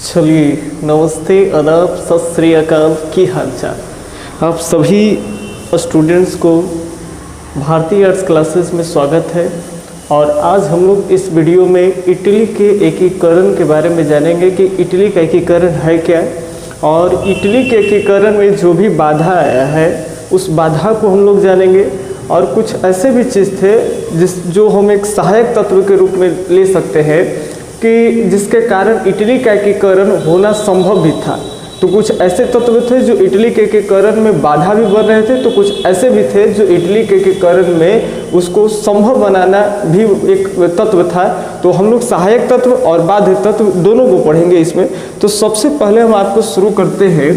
चलिए, नमस्ते, आदाब, सत श्री अकाल, की हालचाल। आप सभी स्टूडेंट्स को भारतीय आर्ट्स क्लासेस में स्वागत है। और आज हम लोग इस वीडियो में इटली के एकीकरण के बारे में जानेंगे कि इटली का एकीकरण है क्या, और इटली के एकीकरण में जो भी बाधा आया है उस बाधा को हम लोग जानेंगे। और कुछ ऐसे भी चीज़ थे जो हम एक सहायक तत्व के रूप में ले सकते हैं कि जिसके कारण इटली का एकीकरण होना संभव भी था। तो कुछ ऐसे तत्व थे जो इटली के एकीकरण में बाधा भी बन रहे थे, तो कुछ ऐसे भी थे जो इटली के एकीकरण में उसको संभव बनाना भी एक तत्व था। तो हम लोग सहायक तत्व और बाध्य तत्व दोनों को पढ़ेंगे इसमें। तो सबसे पहले हम आपको शुरू करते हैं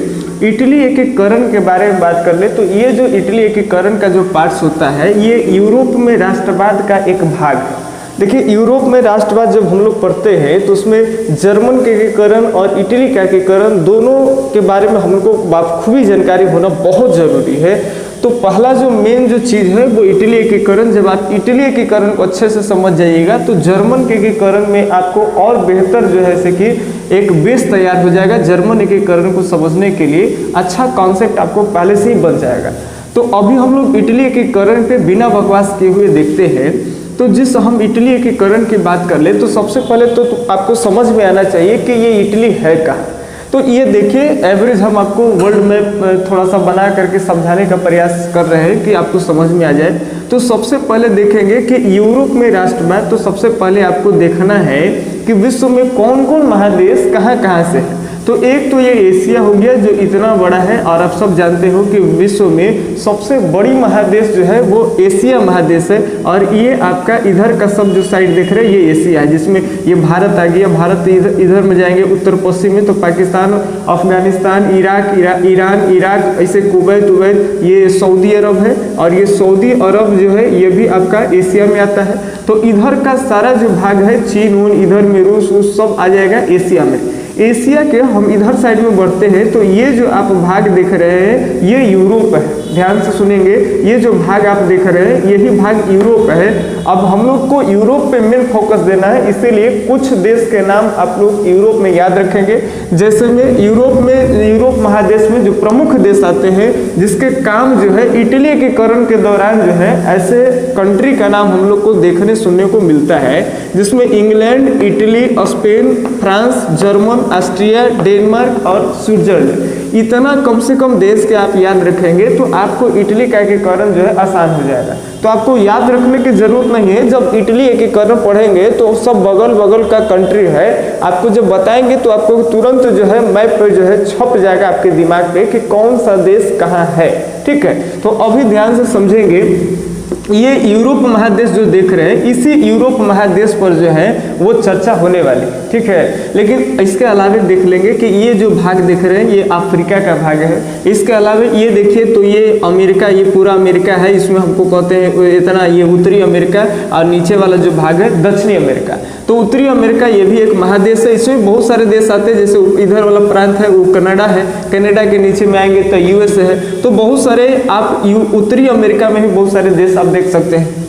इटली एकीकरण के बारे में बात कर ले। तो ये जो इटली एकीकरण का जो पार्ट्स होता है, ये यूरोप में राष्ट्रवाद का एक भाग है। देखिए, यूरोप में राष्ट्रवाद जब हम लोग पढ़ते हैं तो उसमें जर्मन के एकीकरण और इटली का एकीकरण दोनों के बारे में हमको बाखूबी जानकारी होना बहुत ज़रूरी है। तो पहला जो मेन जो चीज़ है वो इटली एकीकरण। जब आप इटली एकीकरण को अच्छे से समझ जाइएगा तो जर्मन के एकीकरण में आपको और बेहतर जो है से कि एक बेस तैयार हो जाएगा। जर्मन एकीकरण को समझने के लिए अच्छा कॉन्सेप्ट आपको पहले से ही बन जाएगा। तो अभी हम लोग इटली एकीकरण पे बिना बकवास किए हुए देखते हैं। तो जिस हम इटली एकीकरण की बात कर ले तो सबसे पहले तो आपको समझ में आना चाहिए कि ये इटली है कहाँ। तो ये देखिए, एवरेज हम आपको वर्ल्ड मैप थोड़ा सा बना करके समझाने का प्रयास कर रहे हैं कि आपको समझ में आ जाए। तो सबसे पहले देखेंगे कि यूरोप में राष्ट्रवाद। तो सबसे पहले आपको देखना है कि विश्व में कौन कौन महादेश कहाँ कहाँ से है। तो एक तो ये एशिया हो गया जो इतना बड़ा है, और आप सब जानते हो कि विश्व में सबसे बड़ी महादेश जो है वो एशिया महादेश है। और ये आपका इधर का सब जो साइड देख रहे हैं ये एशिया है, जिसमें ये भारत आ गया। भारत इधर में जाएंगे उत्तर पश्चिम में तो पाकिस्तान, अफगानिस्तान, ईरान, इराक, ऐसे कुवैत, ये सऊदी अरब है। और ये सऊदी अरब जो है ये भी आपका एशिया में आता है। तो इधर का सारा जो भाग है, चीन, इधर में रूस सब आ जाएगा एशिया में। एशिया के हम इधर साइड में बढ़ते हैं तो ये जो आप भाग देख रहे हैं ये यूरोप है। ध्यान से सुनेंगे, ये जो भाग आप देख रहे हैं यही भाग यूरोप है। अब हम लोग को यूरोप पे मेन फोकस देना है, इसीलिए कुछ देश के नाम आप लोग यूरोप में याद रखेंगे। जैसे में यूरोप महादेश में जो प्रमुख देश आते हैं जिसके काम जो है इटली एकीकरण के दौरान जो है ऐसे कंट्री का नाम हम लोग को देखने सुनने को मिलता है, जिसमें England, Italy, Spain, France, German, Austria, Denmark और स्विट्जरलैंड। इतना कम से कम देश के आप याद रखेंगे तो आपको इटली का एकीकरण जो है आसान हो जाएगा। तो आपको याद रखने की जरूरत नहीं है। जब इटली एकीकरण पढ़ेंगे तो सब बगल बगल का कंट्री है, आपको जब बताएंगे तो आपको तुरंत जो है मैप पे जो है छप जाएगा आपके दिमाग पे कि कौन सा देश कहाँ है। ठीक है, तो अभी ध्यान से समझेंगे। ये यूरोप महादेश जो देख रहे हैं, इसी यूरोप महादेश पर जो है वो चर्चा होने वाली। ठीक है, लेकिन इसके अलावा देख लेंगे कि ये जो भाग देख रहे हैं ये अफ्रीका का भाग है। इसके अलावा ये देखिए तो ये अमेरिका, ये पूरा अमेरिका है। इसमें हमको कहते हैं इतना, ये उत्तरी अमेरिका, और नीचे वाला जो भाग है दक्षिणी अमेरिका। तो उत्तरी अमेरिका ये भी एक महादेश है। इसमें बहुत सारे देश आते हैं, जैसे इधर वाला प्रांत है वो कनाडा है। कनाडा के नीचे में आएंगे तो यूएस है। तो बहुत सारे आप उत्तरी अमेरिका में भी बहुत सारे देश आप देख सकते हैं।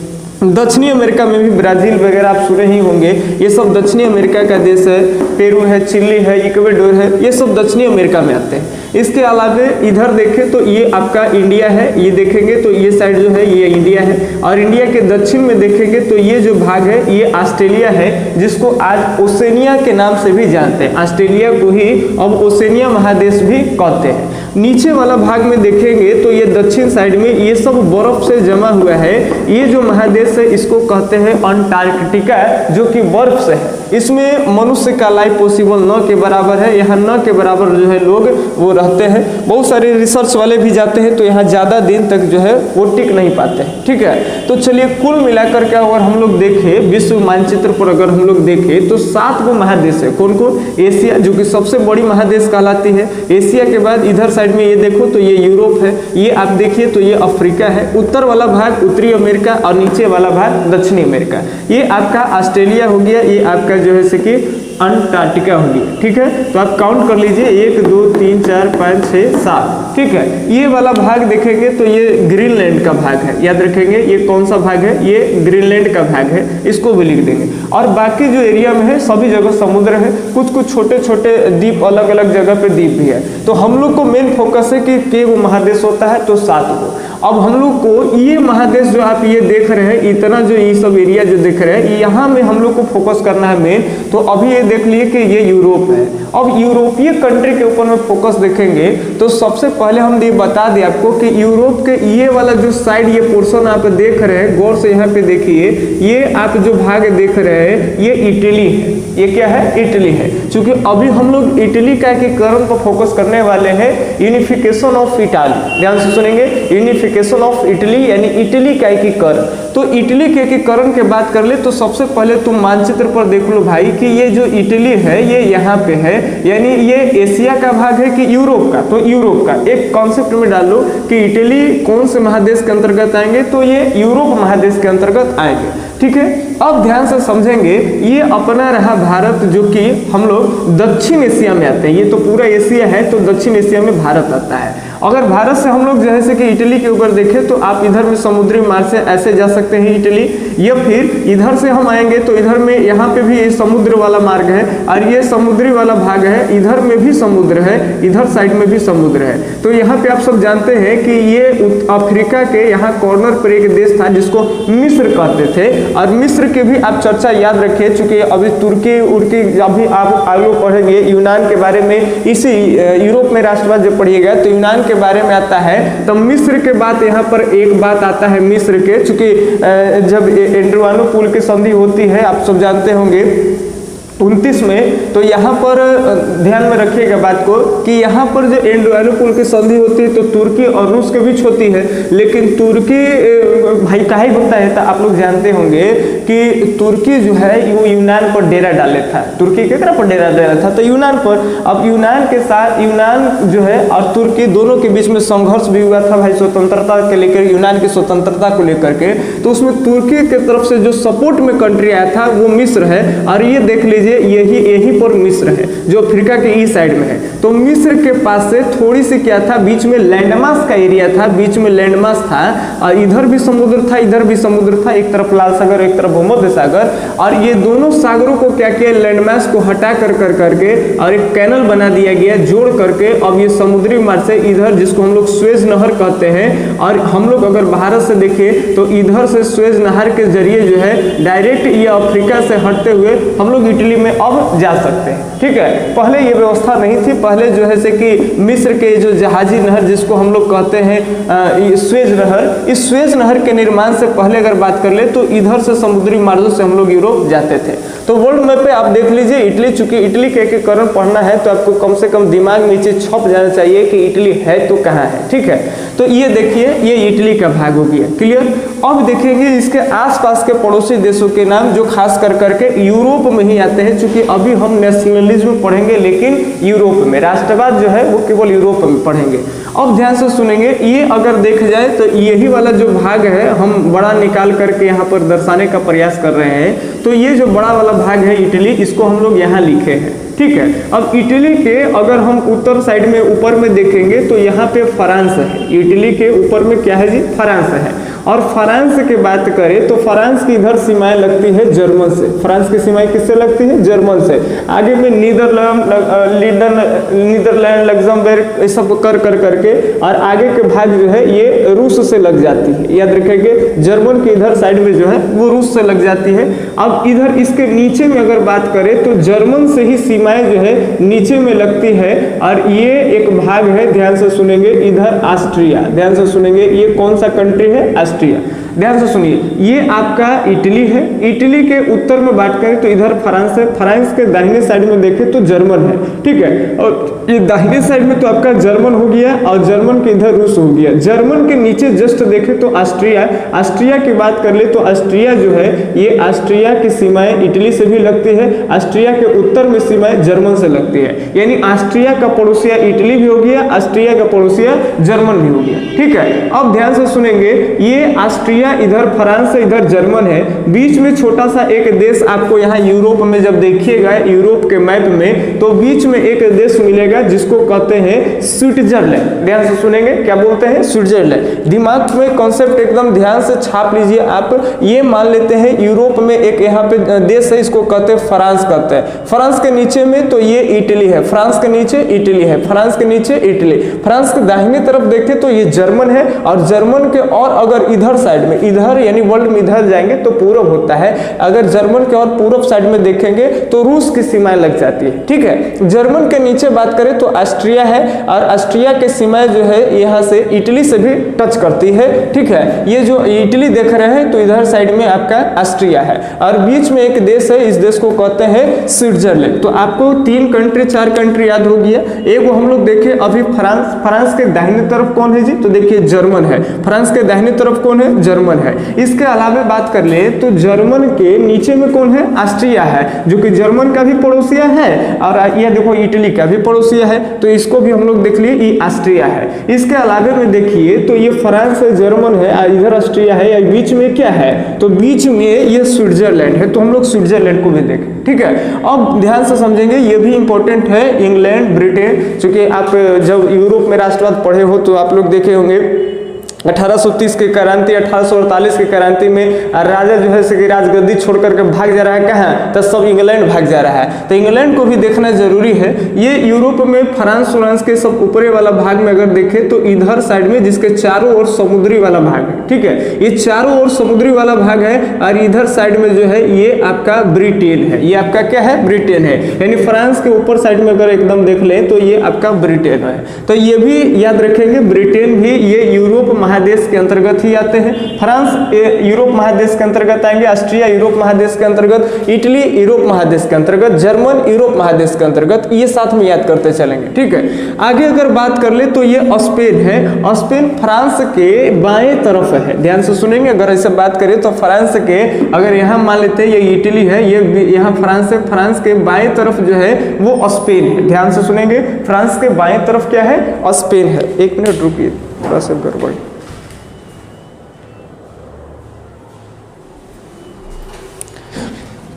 दक्षिणी अमेरिका में भी ब्राजील वगैरह आप सुने ही होंगे, ये सब दक्षिणी अमेरिका का देश है। पेरू है, चिली है, इक्वेडोर है, ये सब दक्षिणी अमेरिका में आते हैं। इसके अलावा इधर देखें तो ये आपका इंडिया है। ये देखेंगे तो ये साइड जो है ये इंडिया है। और इंडिया के दक्षिण में देखेंगे तो ये जो भाग है ये ऑस्ट्रेलिया है, जिसको आज ओसेनिया के नाम से भी जानते हैं। ऑस्ट्रेलिया को ही अब ओसेनिया महादेश भी कहते हैं। नीचे वाला भाग में देखेंगे तो ये दक्षिण साइड में ये सब बर्फ से जमा हुआ है। ये जो महादेश है इसको कहते हैं अंटार्कटिका, जो कि बर्फ से है। इसमें मनुष्य का लाइफ पॉसिबल न के बराबर है। यहाँ न के बराबर जो है लोग वो रहते हैं। बहुत सारे रिसर्च वाले भी जाते हैं तो यहाँ ज़्यादा दिन तक जो है वो टिक नहीं पाते हैं। ठीक है, तो चलिए कुल मिलाकर के अगर हम लोग देखें विश्व मानचित्र पर अगर हम लोग देखें तो 7 गो महादेश है। कौन कौन? एशिया, जो कि सबसे बड़ी महादेश कहलाती है। एशिया के बाद इधर साइड में ये देखो तो ये यूरोप है। ये आप देखिए तो ये अफ्रीका है। उत्तर वाला भाग उत्तरी अमेरिका और नीचे वाला भाग दक्षिणी अमेरिका। ये आपका ऑस्ट्रेलिया हो गया। ये आपका जो है से कि अंटार्कटिका होगी। ठीक है, तो आप काउंट कर लीजिए 1 2 3 4 5 6 7। ठीक है, ये वाला भाग देखेंगे तो ये ग्रीनलैंड का भाग है, याद रखेंगे ये कौन सा भाग है, ये ग्रीनलैंड का भाग है, इसको भी लिख देंगे। और बाकी जो एरिया में है सभी जगह समुद्र है, कुछ कुछ छोटे छोटे द्वीप अलग अलग जगह पे द्वीप भी है। तो हम लोग को मेन फोकस है कि वो महादेश होता है तो 7 को। अब हम लोग को ये महादेश जो आप ये देख रहे हैं, इतना जो ये सब एरिया जो देख रहे हैं, यहाँ में हम लोग को फोकस करना है मेन। तो अभी ये देख लिए कि ये यूरोप है। अब यूरोपीय कंट्री के ऊपर में फोकस देखेंगे तो सबसे पहले हम ये बता दें आपको कि यूरोप के ये वाला जो साइड, ये पोर्शन आप देख रहे हैं, गौर से यहाँ पे देखिए, ये आप जो भाग देख रहे हैं ये इटली है। ये क्या है, इटली है। क्योंकि अभी हम लोग इटली का एकीकरण पर फोकस करने वाले हैं, यूनिफिकेशन ऑफ इटाली। ध्यान से सुनेंगे, यूनिफिकेशन ऑफ इटली यानी इटली का एकीकरण। तो इटली के एकीकरण के बात कर ले तो सबसे पहले तुम मानचित्र पर देख लो भाई कि ये जो इटली है ये यहाँ पे है, यानी ये एशिया का भाग है कि यूरोप का। तो यूरोप का एक कॉन्सेप्ट में डाल लो कि इटली कौन से महादेश के अंतर्गत आएंगे, तो ये यूरोप महादेश के अंतर्गत आएंगे। ठीक है, अब ध्यान से समझेंगे, ये अपना रहा भारत जो कि हम लोग दक्षिण एशिया में आते हैं। ये तो पूरा एशिया है तो दक्षिण एशिया में भारत आता है। अगर भारत से हम लोग जैसे कि इटली के ऊपर देखें तो आप इधर में समुद्री मार्ग से ऐसे जा सकते हैं इटली, या फिर इधर से हम आएंगे तो इधर में यहाँ पे भी ये समुद्र वाला मार्ग है और ये समुद्री वाला भाग है, इधर में भी समुद्र है, इधर साइड में भी समुद्र है। तो यहाँ पे आप सब जानते हैं कि ये अफ्रीका के यहाँ कॉर्नर पर एक देश था जिसको मिस्र कहते थे। और मिस्र के भी आप चर्चा याद रखिए, चूंकि अभी तुर्की उर्की अभी आप आगे पढ़ेंगे यूनान के बारे में, इसी यूरोप में राष्ट्रवाद जब पढ़िएगा तो यूनान के बारे में आता है। तो मिस्र के बाद यहाँ पर एक बात आता है मिस्र के, चूंकि जब एड्रियानोपुल की संधि होती है आप सब जानते होंगे 29 में, तो यहाँ पर ध्यान में रखिएगा बात को कि यहाँ पर जो एड्रियानोपुल की संधि होती है तो तुर्की और रूस के बीच होती है। लेकिन तुर्की भाई काहे होता है तो आप लोग जानते होंगे कि तुर्की जो है वो यूनान पर डेरा डाले था। तुर्की के तरफ डेरा डाला था तो यूनान पर। अब यूनान के साथ यूनान जो है और तुर्की दोनों के बीच में संघर्ष भी हुआ था भाई, स्वतंत्रता के लेकर, यूनान की स्वतंत्रता को लेकर के। तो उसमें तुर्की के तरफ से जो सपोर्ट में कंट्री आया था वो मिस्र है। और ये देख लीजिए यही पर मिस्र है जो अफ्रीका के ई साइड में है। तो मिस्र के पास से थोड़ी सी क्या था, बीच में लैंडमास का एरिया था, बीच में लैंडमास था और इधर भी समुद्र था, इधर भी समुद्र था, एक तरफ लाल सागर एक तरफ भूमध्य सागर। और ये दोनों सागरों को क्या किया, लैंडमास को हटा कर करके और एक कैनल बना दिया गया जोड़ करके। अब ये समुद्री मार्ग से इधर, जिसको हम लोग स्वेज नहर कहते हैं, और हम लोग अगर भारत से देखें तो इधर से स्वेज नहर के जरिए जो है डायरेक्ट ये अफ्रीका से हटते हुए हम लोग इटली में अब जा सकते हैं। ठीक है, पहले ये व्यवस्था नहीं थी। पहले जो है से कि मिस्र के जो जहाजी नहर जिसको हम लोग कहते हैं स्वेज नहर, इस स्वेज नहर के निर्माण से पहले अगर बात कर ले तो इधर से समुद्री मार्गों से हम लोग यूरोप जाते थे। तो वर्ल्ड मैप पे आप देख लीजिए इटली, चूंकि इटली के एकीकरण पढ़ना है तो आपको कम से कम दिमाग में नीचे छप जाना चाहिए कि इटली है तो कहाँ है। ठीक है, तो ये देखिए ये इटली का भाग हो गया, क्लियर। अब देखेंगे इसके आसपास के पड़ोसी देशों के नाम जो खास कर करके यूरोप में ही आते हैं। चूंकि अभी हम नेशनलिज्म पढ़ेंगे लेकिन यूरोप में, राष्ट्रवाद जो है वो केवल यूरोप में पढ़ेंगे। अब ध्यान से सुनेंगे, ये अगर देख जाए तो यही वाला जो भाग है हम बड़ा निकाल करके यहाँ पर दर्शाने का प्रयास कर रहे हैं। तो ये जो बड़ा वाला भाग है इटली, इसको हम लोग यहाँ लिखे हैं। ठीक है, अब इटली के अगर हम उत्तर साइड में ऊपर में देखेंगे तो यहाँ पे फ्रांस है। इटली के ऊपर में क्या है जी, फ्रांस है। और फ्रांस की बात करें तो फ्रांस की इधर सीमाएं लगती है जर्मन से। फ्रांस की सीमाएं किससे लगती है, जर्मन से। आगे में नीदरलैंड, लग्जमबर्ग, ये सब कर करके और आगे के भाग जो है ये रूस से लग जाती है। याद रखेंगे जर्मन की इधर साइड में जो है वो रूस से लग जाती है। अब इधर इसके नीचे में अगर बात करें तो जर्मन से ही सीमाएं जो है नीचे में लगती है। और ये एक भाग है, ध्यान से सुनेंगे, इधर ऑस्ट्रिया, ध्यान से सुनेंगे, ये कौन सा कंट्री है, ऑस्ट्रिया। ध्यान से सुनिए, ये आपका इटली है। इटली के उत्तर में बात करें तो इधर फ्रांस है। फ्रांस के दाहिने साइड में देखें तो जर्मन है। ठीक है, और ये दाहिने साइड में तो आपका जर्मन हो गया और जर्मन के इधर रूस हो गया। जर्मन के नीचे जस्ट देखें तो ऑस्ट्रिया। ऑस्ट्रिया की बात कर ले तो ऑस्ट्रिया जो है ये ऑस्ट्रिया की सीमाएं इटली से भी लगती है। ऑस्ट्रिया के उत्तर में सीमाएं जर्मन से लगती है, यानी ऑस्ट्रिया का पड़ोसिया इटली भी हो गया, ऑस्ट्रिया का पड़ोसिया जर्मन भी हो गया। ठीक है, अब ध्यान से सुनेंगे, ये ऑस्ट्रिया ऑस्ट्रिया, इधर फ्रांस, इधर जर्मन है, बीच में छोटा सा एक देश आपको यहाँ यूरोप में जब देखिएगा यूरोप के मैप में, तो बीच में एक देश मिलेगा जिसको कहते हैं स्विट्जरलैंड। ध्यान से सुनेंगे, क्या बोलते हैं? स्विट्जरलैंड। दिमाग में कॉन्सेप्ट एकदम ध्यान से छाप लीजिए आप। ये मान लेते हैं यूरोप में एक यहाँ पे देश है, इसको कहते हैं फ्रांस कहते हैं। फ्रांस के नीचे में तो ये इटली है, फ्रांस के नीचे इटली है, फ्रांस के नीचे इटली। फ्रांस के दाहिने तरफ देखें तो ये जर्मन है, और जर्मन के और अगर इधर साइड में, इधर यानी वर्ल्ड में इधर जाएंगे तो पूरब होता है। अगर जर्मन के और पूरब साइड में देखेंगे तो रूस की सीमाएं लग जाती है। ठीक है, जर्मन के नीचे बात करें तो ऑस्ट्रिया है, और ऑस्ट्रिया के सीमाएं जो है यहाँ से इटली से भी टच करती है। ठीक है, ये जो इटली देख रहे हैं तो इधर साइड में आपका ऑस्ट्रिया है, और बीच में एक देश है, इस देश को कहते हैं स्विट्जरलैंड। तो आपको 3 कंट्री 4 कंट्री याद हो गया। एक हम लोग देखें अभी फ्रांस, फ्रांस के दाहिने तरफ कौन है जी? तो देखिए जर्मन है। फ्रांस के दाहिने तरफ कौन है? जर्मन है। इसके अलावा बात कर ले तो जर्मन के नीचे में कौन है? ऑस्ट्रिया है, जो कि जर्मन का भी पड़ोसिया है, और ये देखो इटली का भी पड़ोसिया है, तो इसको भी हम लोग देख लिए, ये ऑस्ट्रिया है। इसके अलावा में देखिए तो ये फ्रांस है, जर्मन है, इधर ऑस्ट्रिया है, या बीच में क्या है? तो बीच में ये स्विट्जरलैंड है, तो हम लोग स्विट्जरलैंड को भी देखें। ठीक है, अब ध्यान से समझेंगे, ये भी इंपॉर्टेंट है। इंग्लैंड, ब्रिटेन, क्योंकि आप जब यूरोप में राष्ट्रवाद पढ़े हो तो आप लोग देखे होंगे 1830 की क्रांति, 1848 की क्रांति में राजा जो है कि राजगद्दी छोड़ करके भाग जा रहा है, कहाँ? तो सब इंग्लैंड भाग जा रहा है, तो इंग्लैंड को भी देखना जरूरी है। ये यूरोप में फ्रांस के सब ऊपरी वाला भाग में अगर देखें तो इधर साइड में जिसके चारों ओर समुद्री वाला भाग है। ठीक है, ये चारों ओर समुद्री वाला भाग है, और इधर साइड में जो है ये आपका ब्रिटेन है। ये आपका क्या है? ब्रिटेन है। यानी फ्रांस के ऊपर साइड में अगर एकदम देख लें तो ये आपका ब्रिटेन है। तो ये भी याद रखेंगे, ब्रिटेन भी ये यूरोप महादेश के अंतर्गत ही आते हैं। फ्रांस यूरोप महादेश के अंतर्गत आएंगे, ऑस्ट्रिया यूरोप महादेश के अंतर्गत, इटली यूरोप महादेश के अंतर्गत, जर्मन यूरोप महादेश के अंतर्गत। ये साथ में याद करते चलेंगे। ठीक है, आगे अगर बात कर ले तो ये स्पेन है। स्पेन फ्रांस के बाएं तरफ है। ध्यान से सुनेंगे, अगर ऐसे बात करें तो फ्रांस के, अगर यहाँ मान लेते हैं ये इटली है, ये यहाँ फ्रांस है, फ्रांस के बाएं तरफ जो है वो स्पेन है। ध्यान से सुनेंगे, फ्रांस के बाएं तरफ क्या है? स्पेन है। 1 मिनट रुकिए, थोड़ा सा गड़बड़।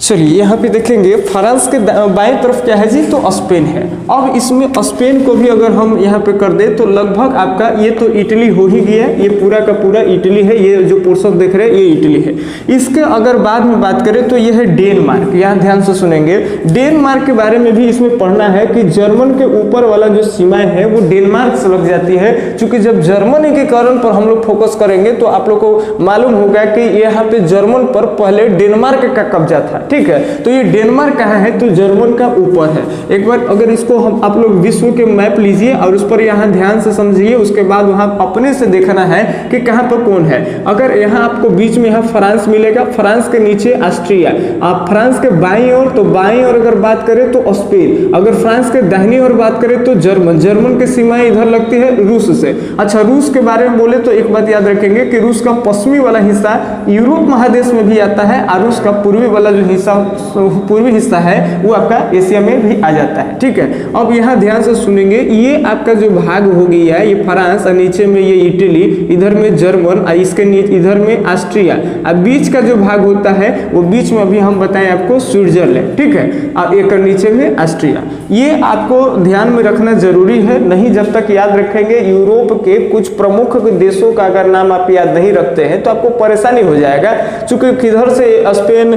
चलिए यहाँ पे देखेंगे फ्रांस के बाएं तरफ क्या है जी? तो स्पेन है। अब इसमें स्पेन को भी अगर हम यहाँ पे कर दे तो लगभग आपका ये तो इटली हो ही गया, ये पूरा का पूरा इटली है। ये जो पोर्शन देख रहे हैं ये इटली है। इसके अगर बाद में बात करें तो ये है डेनमार्क। यहाँ ध्यान से सुनेंगे, डेनमार्क के बारे में भी इसमें पढ़ना है कि जर्मन के ऊपर वाला जो सीमाएं है वो डेनमार्क से लग जाती है। क्योंकि जब जर्मनी के कारण पर हम लोग फोकस करेंगे तो आप लोग को मालूम होगा कि यहाँ पे जर्मन पर पहले डेनमार्क का कब्जा था। ठीक है, तो ये डेनमार्क कहाँ है? तो जर्मन का ऊपर है। एक बार अगर इसको हम आप लोग विश्व के मैप लीजिए और उस पर यहाँ ध्यान से समझिए, उसके बाद वहाँ अपने से देखना है कि कहाँ पर कौन है। अगर यहाँ आपको बीच में यहाँ फ्रांस मिलेगा, फ्रांस के नीचे ऑस्ट्रिया, आप फ्रांस के बाईं ओर, तो बाईं ओर अगर बात करें तो स्पेन, अगर फ्रांस के दाहिनी ओर बात करें तो जर्मन, जर्मन की सीमाएं इधर लगती है रूस से। अच्छा, रूस के बारे में बोले तो एक बात याद रखेंगे कि रूस का पश्चिमी वाला हिस्सा यूरोप महादेश में भी आता है, और रूस का पूर्वी वाला जो हिस्सा पूर्वी हिस्सा है वो आपका एशिया में भी आ जाता है। ठीक है, अब यहाँ ध्यान से सुनेंगे, ये आपका जो भाग हो गया है ये फ्रांस, और नीचे में ये इटली, इधर में जर्मन, और इसके नीचे इधर में ऑस्ट्रिया, और बीच का जो भाग होता है वो बीच में अभी हम बताएं आपको स्विट्जरलैंड। ठीक है, और एक नीचे में ऑस्ट्रिया। ये आपको ध्यान में रखना जरूरी है, नहीं जब तक याद रखेंगे यूरोप के कुछ प्रमुख देशों का अगर नाम आप याद नहीं रखते हैं तो आपको परेशानी हो जाएगा। चूंकि किधर से स्पेन,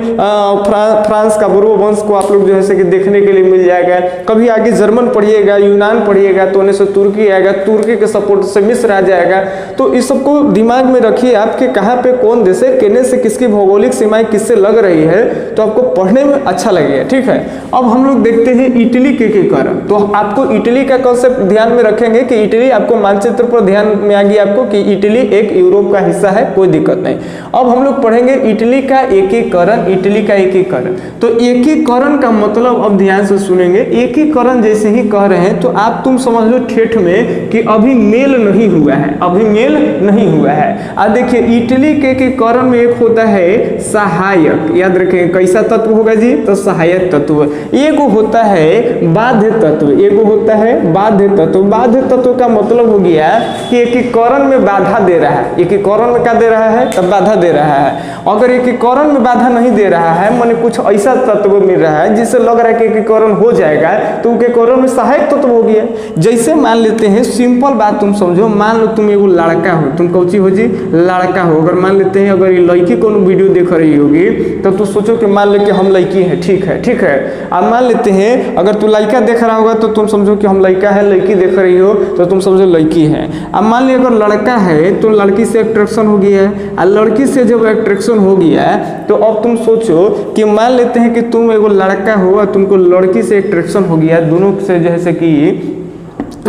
फ्रांस का बुर्बोंस को आप लोग जो है कि देखने के लिए मिल जाएगा। कभी आगे जर्मन पढ़िएगा, यूनान पढ़िएगा तो उन्हें से तुर्की आएगा, तुर्की के सपोर्ट से मिस्र आ जाएगा। तो इस सबको दिमाग में रखिए आपके कहाँ पे कौन देश है, कहने से किसकी भौगोलिक सीमाएं किससे लग रही है, तो आपको पढ़ने में अच्छा लगेगा। ठीक है, अब हम लोग देखते हैं इटली के कारण। तो आपको इटली का कॉन्सेप्ट ध्यान में रखेंगे कि इटली आपको मानचित्र पर ध्यान में आ गया आपको कि इटली एक यूरोप का हिस्सा है, कोई दिक्कत नहीं। अब हम लोग पढ़ेंगे इटली का एकीकरण। इटली का एकीकरण। तो एकीकरण का मतलब अब ध्यान से सुनेंगे, एकीकरण जैसे ही कह रहे हैं तो आप तुम समझ लो ठेठ में कि अभी मेल नहीं हुआ है, अभी मेल नहीं हुआ है। अब देखिए इटली के एकीकरण में एक होता है सहायक, याद रखें कैसा तत्व होगा जी, तो सहायक तत्व। एक होता है बाध्य तत्व, एक होता है बाध्य तत्व। बाध्य तत्व का मतलब हो गया कि एकीकरण में बाधा दे रहा है, एकीकरण में क्या दे रहा है, तब बाधा दे रहा है। अगर एकीकरण में बाधा नहीं दे रहा है, माने कुछ ऐसा तत्व मिल रहा है जिससे लग रहा है कि एकीकरण हो जाएगा, तो एकीकरण में सहायक तत्व हो गया। जैसे मान लेते हैं, सिंपल बात तुम समझो, मान लो तुम एगो लड़का हो, तुम कौची हो जी, लड़का हो। अगर मान लेते हैं अगर ये लड़की को वीडियो देख रही होगी तो तू सोचो कि मान ले कि हम लड़की हैं, ठीक है, ठीक है। अब मान लेते हैं अगर तू लड़का देख रहा होगा तो तुम समझो कि हम लड़का है, लड़की देख रही हो तो तुम समझो लड़की है। अब मान ली अगर लड़का है तो लड़की से अट्रैक्शन हो गया है, और लड़की से जब अट्रैक्शन हो गया तो अब तुम सोचो कि मान लेते हैं कि तुम एगो लड़का हो और तुमको लड़की से अट्रैक्शन हो गया, दोनों से जैसे कि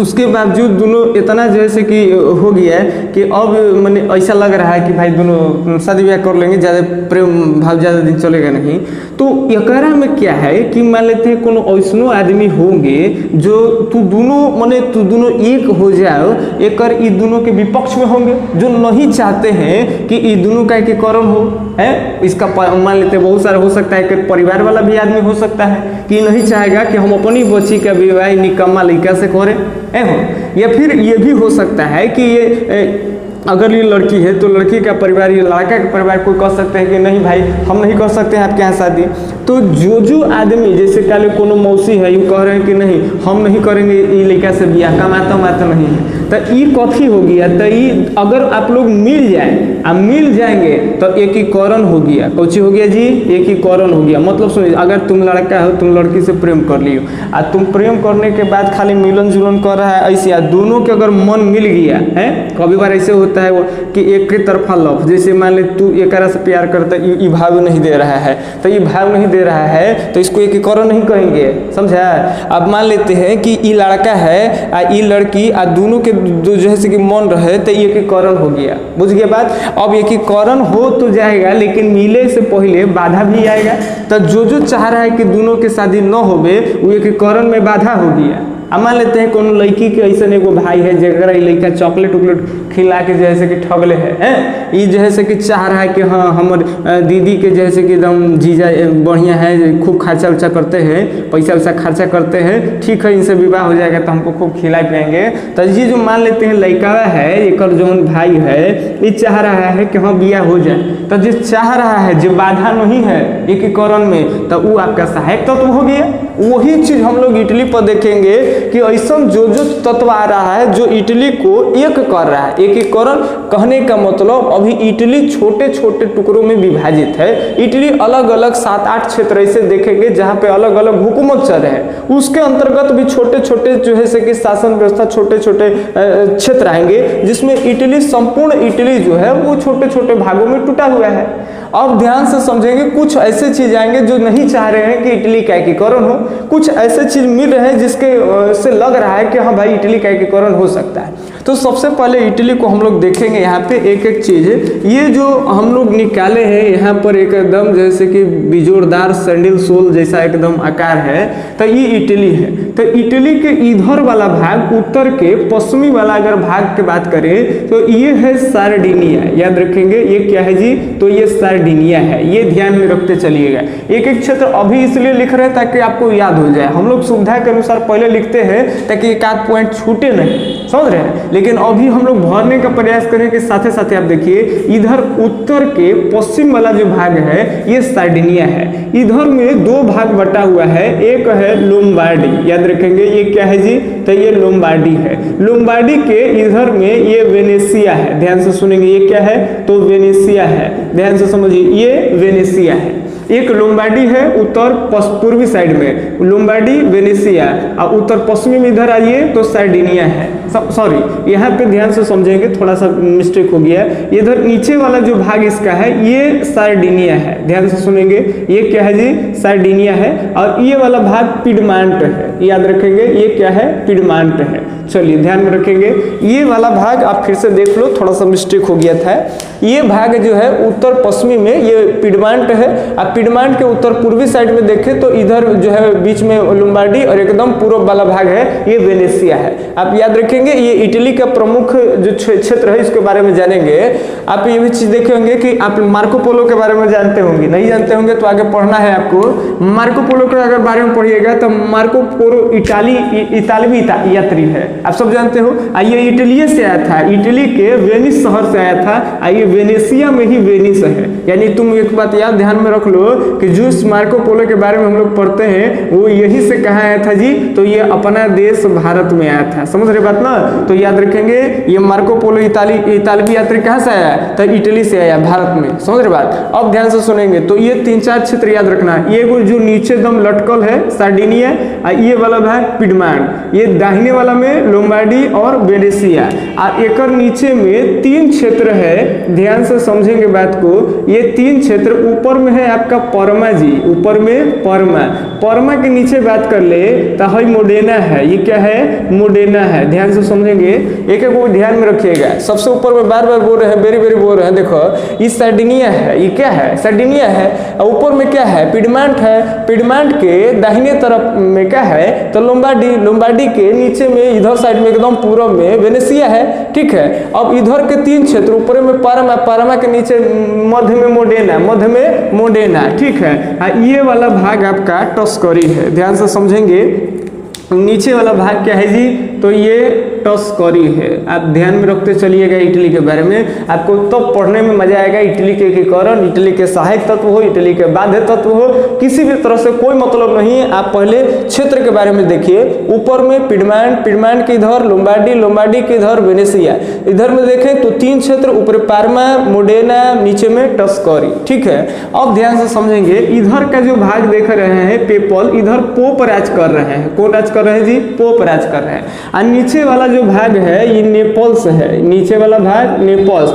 उसके बावजूद दोनों इतना जैसे कि हो गया है कि अब मैंने ऐसा लग रहा है कि भाई दोनों शादी ब्याह कर लेंगे, ज़्यादा प्रेम भाव ज़्यादा दिन चलेगा नहीं। तो एकरा में क्या है कि मान लेते हैं कोनो ऐसनो आदमी होंगे जो तू दोनों एक हो जाओ, एकर ई दोनों के विपक्ष में होंगे जो नहीं चाहते हैं कि ई दोनों का एकीकरण हो है। इसका मान लेते हैं बहुत सारा हो सकता है कि परिवार वाला भी आदमी हो सकता है कि नहीं चाहेगा कि हम अपनी बच्ची का विवाह निकम्मा लड़का से करें, या फिर ये भी हो सकता है कि ये अगर ये लड़की है तो लड़की का परिवार, ये लड़का का परिवार कोई कह सकते हैं कि नहीं भाई हम नहीं कर सकते हैं आपके यहाँ शादी। तो जो आदमी जैसे कल कोनो मौसी है, ये कह रहे हैं कि नहीं हम नहीं करेंगे ये लड़का से बियाह, कमाता नहीं है, तो ये कथी हो गया। तो ये अगर आप लोग मिल जाएंगे तो एकीकरण हो गया। कौची हो गया जी, एकीकरण हो गया। मतलब सुनिए, अगर तुम लड़का हो, तुम लड़की से प्रेम कर लियो, और तुम प्रेम करने के बाद खाली मिलन जुलन कर रहा है ऐसे, दोनों के अगर मन मिल गया है, कभी बार ऐसे होता है वो कि एक के तरफा लव, जैसे मान ले तू एक से प्यार करता है, ये भाव नहीं दे रहा है, तो ये भाव नहीं दे रहा है तो इसको एकीकरण नहीं करेंगे, समझा। अब मान लेते हैं कि ये लड़का है और ये लड़की, और दोनों के जैसे कि मन रहे तो एकीकरण हो गया, बुझ गया बात। अब एकीकरण हो तो जाएगा लेकिन मिले से पहले बाधा भी आएगा। तो जो चाह रहा है कि दोनों के शादी न होवे, वो एकीकरण में बाधा हो गया। अब मान लेते हैं कोनो लड़की के ऐसा एगो भाई है जगह लड़का चॉकलेट उकलेट खिला के जैसे कि ठगले है, ये जैसे कि चाह रहा है कि हाँ हमर दीदी के जैसे कि एकदम जीजा बढ़िया है, खूब खर्चा उर्चा करते हैं, पैसा वैसा खर्चा करते हैं, ठीक है इनसे विवाह हो जाएगा तो हमको खूब खिला पिलाएंगे। तो ये जो मान लेते हैं लड़का है, एक जो भाई है, ये चाह रहा है कि हाँ बियाह हो जाए। तो जो चाह रहा है, जो बाधा नहीं है एकीकरण में, तो वो आपका सहायक तत्व हो गया। वही चीज हम लोग इटली पर देखेंगे कि ऐसा जो तत्व आ रहा है जो इटली को एक कर रहा है। एकीकरण कहने का मतलब अभी इटली छोटे छोटे टुकड़ों में विभाजित है। इटली अलग अलग 7-8 क्षेत्र ऐसे देखेंगे जहां पे अलग अलग हुकूमत चल रहे हैं, उसके अंतर्गत भी छोटे छोटे जो है कि शासन व्यवस्था छोटे छोटे क्षेत्र आएंगे, जिसमें इटली संपूर्ण इटली जो है वो छोटे छोटे भागों में टूटा हुआ है। अब ध्यान से समझेंगे, कुछ ऐसे चीज आएंगे जो नहीं चाह रहे हैं कि इटली का एकीकरण हो, कुछ ऐसे चीज मिल रहे हैं जिसके से लग रहा है कि हाँ भाई इटली का एकीकरण हो सकता है। तो सबसे पहले इटली को हम लोग देखेंगे। यहाँ पे एक एक चीज, ये जो हम लोग निकाले हैं यहाँ पर एकदम जैसे कि बिजोड़दार सैंडल सोल जैसा एकदम आकार है, तो ये इटली है। तो इटली के इधर वाला भाग, उत्तर के पश्चिमी वाला अगर भाग की बात करें तो ये है सार्डिनिया, याद रखेंगे ये क्या है जी, तो ये सार्डिनिया है, ये ध्यान में रखते चलिएगा। एक एक क्षेत्र अभी इसलिए लिख रहे हैं ताकि आपको याद हो जाए। हम लोग सुविधा के अनुसार पहले लिखते हैं ताकि एक आध पॉइंट छूटे नहीं, समझ रहे हैं, लेकिन अभी हम लोग भरने का प्रयास करेंगे। साथ ही आप देखिए इधर उत्तर के पश्चिम वाला जो भाग है ये सार्डिनिया है। इधर में दो भाग बटा हुआ है, एक है लोम्बार्डी, याद रखेंगे ये क्या है जी, तो ये लोम्बार्डी है। लोम्बार्डी के इधर में ये वेनेशिया है, ध्यान से सुनेंगे ये क्या है, तो वेनेशिया है, ध्यान से समझिए ये वेनेशिया है। एक लोम्बार्डी है उत्तर पूर्वी साइड में, लोम्बार्डी वेनेशिया, और उत्तर पश्चिमी में इधर आइए तो सार्डिनिया है। सॉरी यहाँ पे ध्यान से समझेंगे, थोड़ा सा मिस्टेक हो गया। इधर नीचे वाला जो भाग इसका है ये सार्डिनिया है, ध्यान से सुनेंगे ये क्या है जी, सार्डिनिया है। और ये वाला भाग पिडमांट है, याद रखेंगे ये क्या है, पिडमांट है। चलिए ध्यान में रखेंगे, ये वाला भाग आप फिर से देख लो, थोड़ा सा मिस्टेक हो गया था। ये भाग जो है उत्तर पश्चिमी में ये पिडमांट है। आप पिडमांट के उत्तर पूर्वी साइड में देखें तो इधर जो है बीच में लोम्बार्डी और एकदम पूर्व वाला भाग है ये वेनेसिया है। आप याद रखेंगे ये इटली का प्रमुख जो क्षेत्र है इसके बारे में जानेंगे। आप ये भी चीज देखे होंगे कि आप मार्को पोलो के बारे में जानते होंगे, नहीं जानते होंगे तो आगे पढ़ना है आपको। मार्को पोलो के अगर बारे में पढ़िएगा तो मार्को पोलो इतालवी यात्री है, आप सब जानते हो। ये इटली से आया था, इटली के वेनिस शहर से आया था। ये वेनेसिया में ही वेनिस है। यानी तुम एक बात याद ध्यान में रख लो कि जो मार्को पोलो के बारे में हम लोग पढ़ते हैं वो यही से कहाँ आया था जी, तो ये अपना देश भारत में आया था। समझ रहे बात ना, तो याद रखेंगे ये मार्को पोलो इतालवी यात्री कहाँ से आया, तो इटली से आया भारत में। समझ रहे बात, अब ध्यान से सुनेंगे तो ये 3-4 क्षेत्र याद रखना। ये जो नीचे दम लटकल है सार्डिनिया, ये वाला भाग पिडमांट, ये दाहिने वाला में लोम्बार्डी और वेनेसिया, और एक नीचे में 3 क्षेत्र है। ध्यान से समझेंगे बात को, ये 3 क्षेत्र ऊपर में है आपका परमा जी, ऊपर में परमा के नीचे बात कर ले तो है मोडेना है। ये क्या है, मोडेना है। ध्यान से समझेंगे, एक एक को ध्यान में रखिएगा। सबसे ऊपर में बार बार बोल रहे हैं, बेरी बोल रहे हैं, देखो ये सार्डिनिया है, ये क्या है, सार्डिनिया है। ऊपर में क्या है, पिडमांट है। पिडमांट के दाहिने तरफ में क्या है, तो लोम्बार्डी के नीचे में इधर साइड में एकदम पूर्व में वेनेसिया है। ठीक है, अब इधर के 3 क्षेत्र, ऊपर में परमा के नीचे मध्य में मोडेना। ठीक है, ये वाला भाग आपका टस्करी है। ध्यान से समझेंगे, नीचे वाला भाग क्या है जी, तो ये टस्करी है। आप ध्यान में रखते चलिएगा इटली के बारे में, आपको तो पढ़ने में मजा आएगा। इटली के एकीकरण, इटली के सहायक तत्व हो, इटली के बाध्य तत्व हो, किसी भी तरह से कोई मतलब नहीं है। आप पहले क्षेत्र के बारे में देखिए, ऊपर में पिडमांट के इधर लोम्बार्डी के इधर वेनेसिया, इधर में देखें तो 3 क्षेत्र, ऊपर पार्मा, मोडेना, नीचे में टस्करी। ठीक है, अब ध्यान से समझेंगे, इधर का जो भाग देख रहे हैं पेपल, इधर पोप राज कर रहे हैं। कौन राज कर रहे हैं जी, पोप राज कर रहे हैं। और नीचे वाला जो भाग है ये नेपल्स है, नीचे वाला भाग नेपल्स।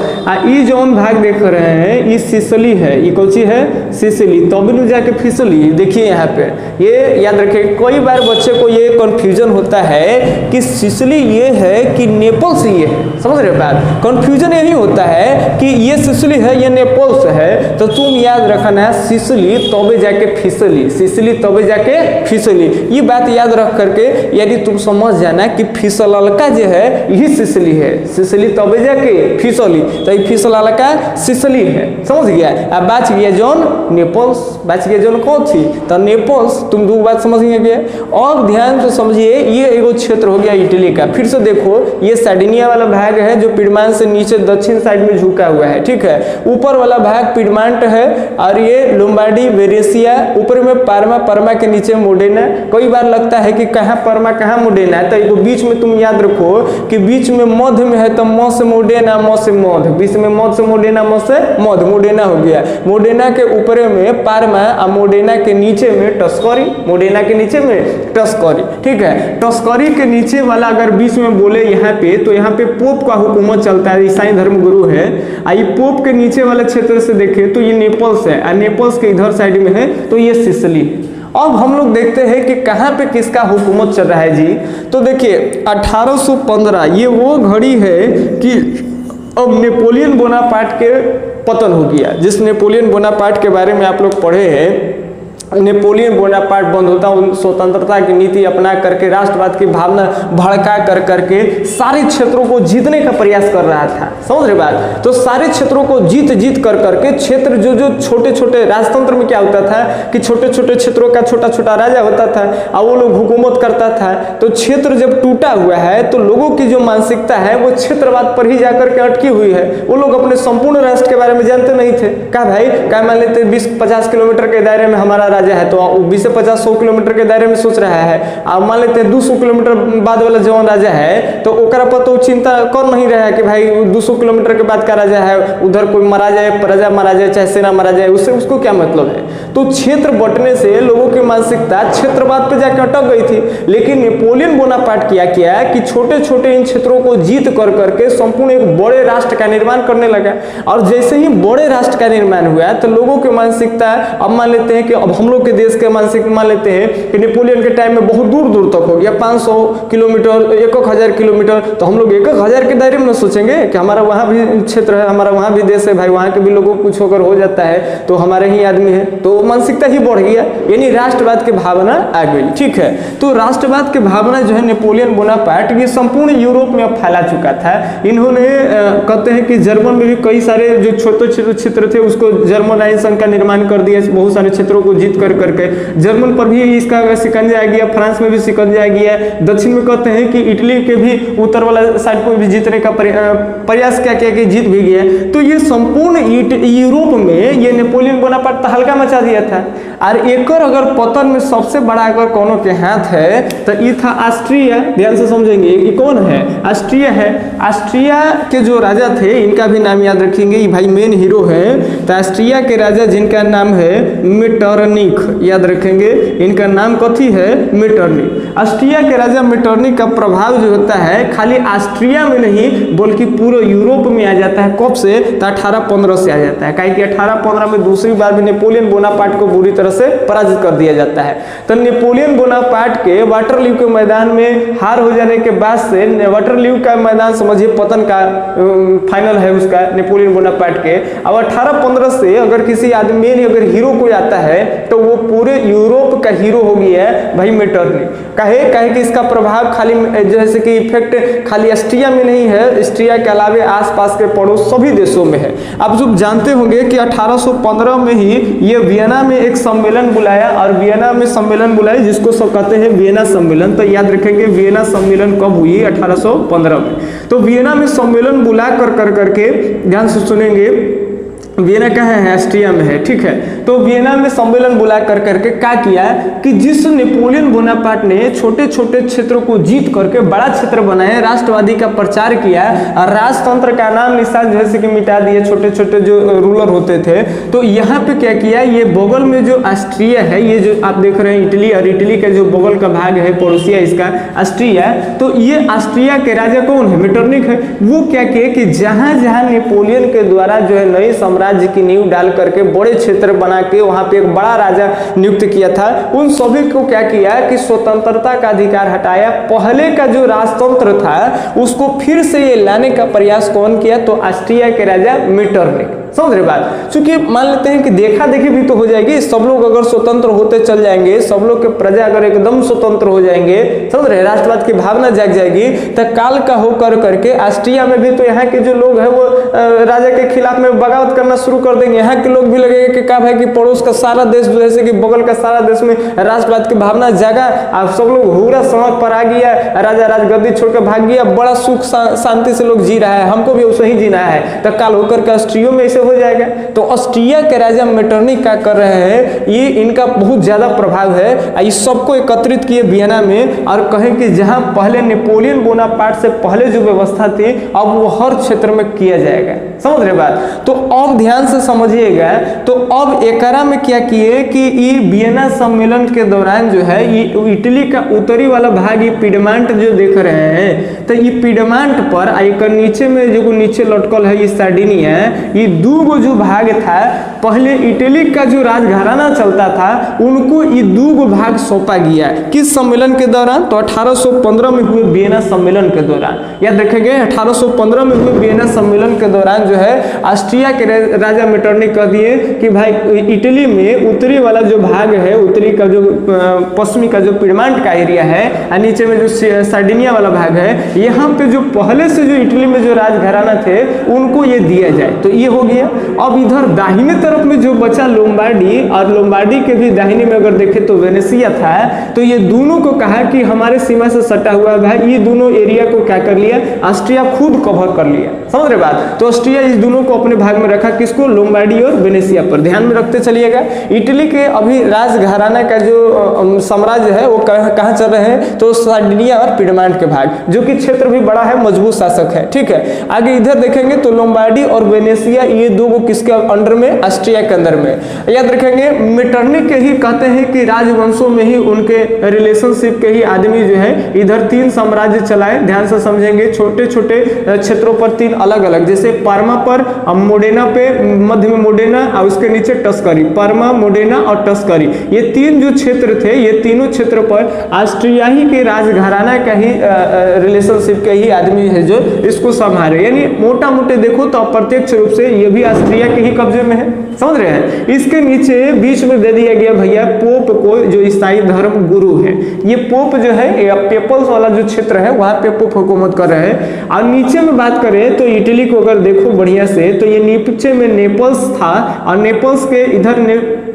ये जो हम भाग देख रहे हैं ये सिसिली है, ये कौन सी है, सिसिली। तब भी जाके फिसली, देखिए यहाँ पे, ये याद रखिए। कई बार बच्चे को ये कंफ्यूजन होता है कि सिसिली ये है कि नेपल्स ये है। समझ रहे बात, कंफ्यूजन यही होता है कि ये सिसिली है ये नेपल्स है। तो तुम याद रखना, सिसिली तबे जाके फिसली, सिसिली तबे जाके फिसली। ये बात याद रख करके यदि तुम समझ जाना कि फिसललका जो है यही सिसिली है, सिसिली तबे जाके फिसली, तो ये फिसललका सिसिली है। समझ गया। अब बच गया जोन नेपल्स, बच गया जोन कौन थी, तो नेपल्स। तुम 2 बात समझ गए। अब ध्यान से समझिए, ये एगो क्षेत्र हो गया इटली का। फिर से देखो, ये सार्डिनिया वाला भाग है जो पिडमांट से नीचे दक्षिण साइड में झुका हुआ है। ठीक है, ऊपर वाला भाग पिडमांट है और ये लोम्बार्डी, वेनेसिया, ऊपर में परमा के नीचे मोडेना। कई बार लगता है कि कहाँ परमा कहाँ मोडेना है, तो बीच में तुम याद रखो कि बीच में मध्य में है तो म से मोडेना, म से मध्य, बीच में मध्य से मोडेना, म से मध्य, मोडेना हो गया। मोडेना के ऊपर में पार्मा और मोडेना के नीचे में टस्करी, मोडेना के नीचे में टस्करी। ठीक है, टस्करी के नीचे वाला अगर बीच में बोले यहाँ पे, तो यहाँ पे पोप का हुकूमत चलता है, ईसाई धर्म गुरु है। ये पोप के नीचे वाले क्षेत्र से देखे तो ये नेपल्स है, और नेपल्स के इधर साइड में है तो ये सिसिली है। अब हम लोग देखते हैं कि कहाँ पे किसका हुकूमत चल रहा है जी। तो देखिए 1815 ये वो घड़ी है कि अब नेपोलियन बोनापार्ट के पतन हो गया। जिस नेपोलियन बोनापार्ट के बारे में आप लोग पढ़े हैं, नेपोलियन बोनापार्ट बंधुता स्वतंत्रता की नीति अपना करके राष्ट्रवाद की भावना भड़का कर करके सारे क्षेत्रों को जीतने का प्रयास कर रहा था। समझ रहे बात, तो सारे क्षेत्रों को जीत कर करके क्षेत्र जो छोटे छोटे राजतंत्र में क्या होता था कि छोटे छोटे क्षेत्रों का छोटा छोटा राजा होता था और वो लोग हुकूमत करता था। तो क्षेत्र जब टूटा हुआ है तो लोगों की जो मानसिकता है वो क्षेत्रवाद पर ही जाकर के अटकी हुई है। वो लोग अपने संपूर्ण राष्ट्र के बारे में जानते नहीं थे। कहा भाई क्या मान लेते 20-50 किलोमीटर के दायरे में हमारा राजा है, तो 20 से 50-100 किलोमीटर के दायरे में सोच रहा है। अब मान लेते हैं 200 किलोमीटर बाद वाला जवान राजा है, तो ओकरा पर तो चिंता कर नहीं रहा है कि भाई 200 किलोमीटर के बाद का राजा है, उधर कोई मारा जाए, प्रजा मारा जाए, चाहे सेना मारा जाए, उससे उसको क्या मतलब है। तो क्षेत्र बंटने से लोगों की मानसिकता क्षेत्रवाद पे जाकर अटक गई थी। लेकिन नेपोलियन बोनापार्ट किया कि छोटे छोटे इन क्षेत्रों को जीत कर करके संपूर्ण एक बड़े राष्ट्र का निर्माण करने लगा। और जैसे ही बड़े राष्ट्र का निर्माण हुआ तो लोगों की मानसिकता अब मान लेते हैं कि अब हम हम लोग के देश के मानसिक मान लेते हैं कि नेपोलियन के टाइम में बहुत दूर दूर तक हो गया, 500 किलोमीटर, 1000 किलोमीटर, तो हम लोग 1000 के दायरे में न सोचेंगे कि हमारा वहाँ भी क्षेत्र है, हमारा वहाँ भी देश है भाई, वहाँ के भी लोगों को कुछ होकर हो जाता है तो हमारे ही आदमी है, तो मानसिकता ही बढ़ गया, यानी राष्ट्रवाद की भावना आ गई। ठीक है, तो राष्ट्रवाद की भावना जो है नेपोलियन बोनापार्ट ये संपूर्ण यूरोप में अब फैला चुका था। इन्होंने कहते हैं कि जर्मन में भी कई सारे जो छोटे छोटे क्षेत्र थे उसको जर्मनाइज संघ का निर्माण कर दिया, बहुत सारे क्षेत्रों को जीत कर करके। जर्मन पर भी इसका शिकंजा आ गया, फ्रांस में भी शिकंजा आ गया, दक्षिण में कहते हैं कि इटली के भी उत्तर वाला साइड को भी जीतने का प्रयास क्या किया कि जीत भी गया। तो ये संपूर्ण यूरोप में ये नेपोलियन बोनापार्ट तहलका मचा दिया था। और एक अगर पतन में सबसे बड़ा अगर कोनो के हाथ है तो ये था ऑस्ट्रिया। ध्यान से समझेंगे ये कौन है, ऑस्ट्रिया है। ऑस्ट्रिया के जो राजा थे इनका भी नाम याद रखेंगे, ये भाई मेन हीरो है। तो ऑस्ट्रिया के राजा जिनका नाम है मेटरनिख, याद रखेंगे इनका नाम कथी है, मेटरनिख। ऑस्ट्रिया के राजा मेटरनिख का प्रभाव जो होता है खाली ऑस्ट्रिया में नहीं बल्कि पूरे यूरोप में आ जाता है। कब से, तो 1815 से आ जाता है, काहे कि 1815 में दूसरी बार भी नेपोलियन बोनापार्ट को बुरी तरह से पराजित कर दिया जाता है। तो नेपोलियन बोनापार्ट के वाटरलू के मैदान में हार हो जाने के बाद से वाटरलू का मैदान समझिए पतन का फाइनल है उसका नेपोलियन बोनापार्ट के। अब 1815 से अगर किसी आदमी में अगर हीरो कोई आता है तो वो पूरे यूरोप का हीरो हो गया है भाई मेटरनिख। कहे कि इसका प्रभाव खाली जैसे कि इफेक्ट खाली ऑस्ट्रिया में नहीं है, ऑस्ट्रिया के अलावे आसपास के पड़ोस सभी देशों में है। आप जो जानते होंगे कि 1815 में ही ये वियना में एक सम्मेलन बुलाया, और वियना में सम्मेलन बुलाया जिसको सब कहते हैं वियना सम्मेलन। तो याद रखेंगे वियना सम्मेलन कब हुई, 1815 में। तो वियना में सम्मेलन बुला कर करके ध्यान से सुनेंगे, वियना कहाँ है, ऑस्ट्रिया में है। ठीक है, तो वियना में सम्मेलन बुला कर करके क्या किया कि जिस नेपोलियन बोनापार्ट ने छोटे छोटे क्षेत्रों को जीत करके बड़ा क्षेत्र बनाया, राष्ट्रवादी का प्रचार किया और राजतंत्र का नाम निशान जैसे कि मिटा दिए, छोटे छोटे जो रूलर होते थे। तो यहाँ पे क्या किया, ये बगल में जो ऑस्ट्रिया है, ये जो आप देख रहे हैं इटली, और इटली का जो बगल का भाग है पड़ोसिया इसका ऑस्ट्रिया, तो ये ऑस्ट्रिया के राजा कौन है, मेटरनिख है। वो क्या किए कि जहां जहां नेपोलियन के द्वारा जो है नई राज्य की नींव डाल करके बड़े क्षेत्र बना के वहां पे एक बड़ा राजा नियुक्त किया था, उन सभी को क्या किया कि स्वतंत्रता का अधिकार हटाया। पहले का जो राजतंत्र था उसको फिर से ये लाने का प्रयास कौन किया, तो ऑस्ट्रिया के राजा मेटरनिख। समझ रहे बात, क्योंकि मान लेते हैं कि देखा देखी भी तो हो जाएगी, सब लोग अगर स्वतंत्र होते चल जाएंगे, सब लोग के प्रजा अगर एकदम स्वतंत्र हो जाएंगे, समझ रहे, राष्ट्रवाद की भावना जाग जाएगी, तो काल का होकर करके ऑस्ट्रिया में भी तो यहाँ के जो लोग हैं वो राजा के खिलाफ में बगावत करना शुरू कर देंगे। यहाँ के लोग भी लगेगा कि क्या भाई कि पड़ोस का सारा देश जैसे कि बगल का सारा देश में राष्ट्रवाद की भावना जागा, आप सब लोग हुरा समझ पर आ गया, राजा राजगद्दी छोड़कर भाग गया, बड़ा सुख शांति से लोग जी रहा है, हमको भी उसे ही जीना है। तो काल होकर के ऑस्ट्रिया में ऐसे हो जाएगा। तो ऑस्ट्रिया के राजा मेटरनिख क्या कर रहे हैं, ये इनका बहुत ज्यादा प्रभाव है। इस सबको एकत्रित किए वियना में और कहें कि जहां पहले नेपोलियन बोनापार्ट से पहले जो व्यवस्था थी अब वो हर क्षेत्र में किया जाएगा। समझ रहे बात, तो अब ध्यान से समझिएगा। तो अब एकरा में क्या किए कि ये वियना सम्मेलन के दौरान जो है ये इटली का उत्तरी वाला भाग, ये पिडमांट जो देख रहे हैं, तो ये पिडमांट पर एक नीचे में जो नीचे लटकल है ये सार्डिनिया, ये दो जो भाग था, पहले इटली का जो राजघराना चलता था उनको ये दो भाग सौंपा गया। किस सम्मेलन के दौरान, तो 1815 में हुए वियना सम्मेलन के दौरान। याद रखेंगे 1815 में हुए वियना सम्मेलन के दौरान जो है ऑस्ट्रिया के राजा मेटरनिख कह दिए कि भाई इटली में उत्तरी वाला जो भाग है, उत्तरी का जो पश्चिमी का जो पिडमांट का एरिया है और नीचे में जो सार्डिनिया वाला भाग है, यहाँ पे जो पहले से जो इटली में जो राजघराना थे उनको ये दिया जाए। तो ये हो गया। अब इधर दाहिने तरफ में जो बचा लोम्बार्डी, और लोम्बार्डी के भी दाहिने में अगर देखें तो वेनेसिया था, तो ये दोनों को कहा कि हमारे सीमा से सटा हुआ भाई, ये दोनों एरिया को क्या कर लिया, ऑस्ट्रिया खुद कवर कर लिया। समझ रहे बात, तो ऑस्ट्रिया इस दोनों को अपने भाग में रखा, किसको, लोम्बार्डी और वेनेसिया पर। ध्यान में रखते चलिएगा। इटली के अभी राजघराना का जो साम्राज्य है वो कहाँ चल रहे हैं, तो सार्डिनिया और पिडमांट के भाग, जो कि क्षेत्र भी बड़ा है, मजबूत शासक है। ठीक है, आगे इधर देखेंगे तो लोम्बार्डी और वेनेसिया ये दो को किसके अंडर में, ऑस्ट्रिया के अंदर में। याद रखेंगे मेटरनिक के ही कहते हैं कि राजवंशों में ही उनके रिलेशनशिप के ही आदमी जो है इधर 3 साम्राज्य चलाए। ध्यान से समझेंगे, छोटे छोटे क्षेत्रों पर 3 अलग अलग, जैसे पार्मा पर, मोडेना पे, मध्य में मोडेना और उसके नीचे टस्करी, पार्मा, मोडेना और टस्करी, ये 3 जो क्षेत्र थे, ये तीनों क्षेत्र पर ऑस्ट्रियाई के राजघराना का ही रिलेशनशिप के ही आदमी है जो इसको संभाले। यानी मोटा मोटे देखो तो अप्रत्यक्ष रूप से ये भी ऑस्ट्रिया के ही कब्जे में है, समझ रहे हैं। इसके नीचे बीच में दे दिया गया भैया पोप को, जो ईसाई धर्म गुरु है। ये पोप जो है पेपल्स वाला जो क्षेत्र है वहां पे पोप हुकूमत कर रहे हैं। और नीचे में बात करें तो इटली को अगर देखो बढ़िया से तो ये नीचे में नेपल्स था और नेपल्स के इधर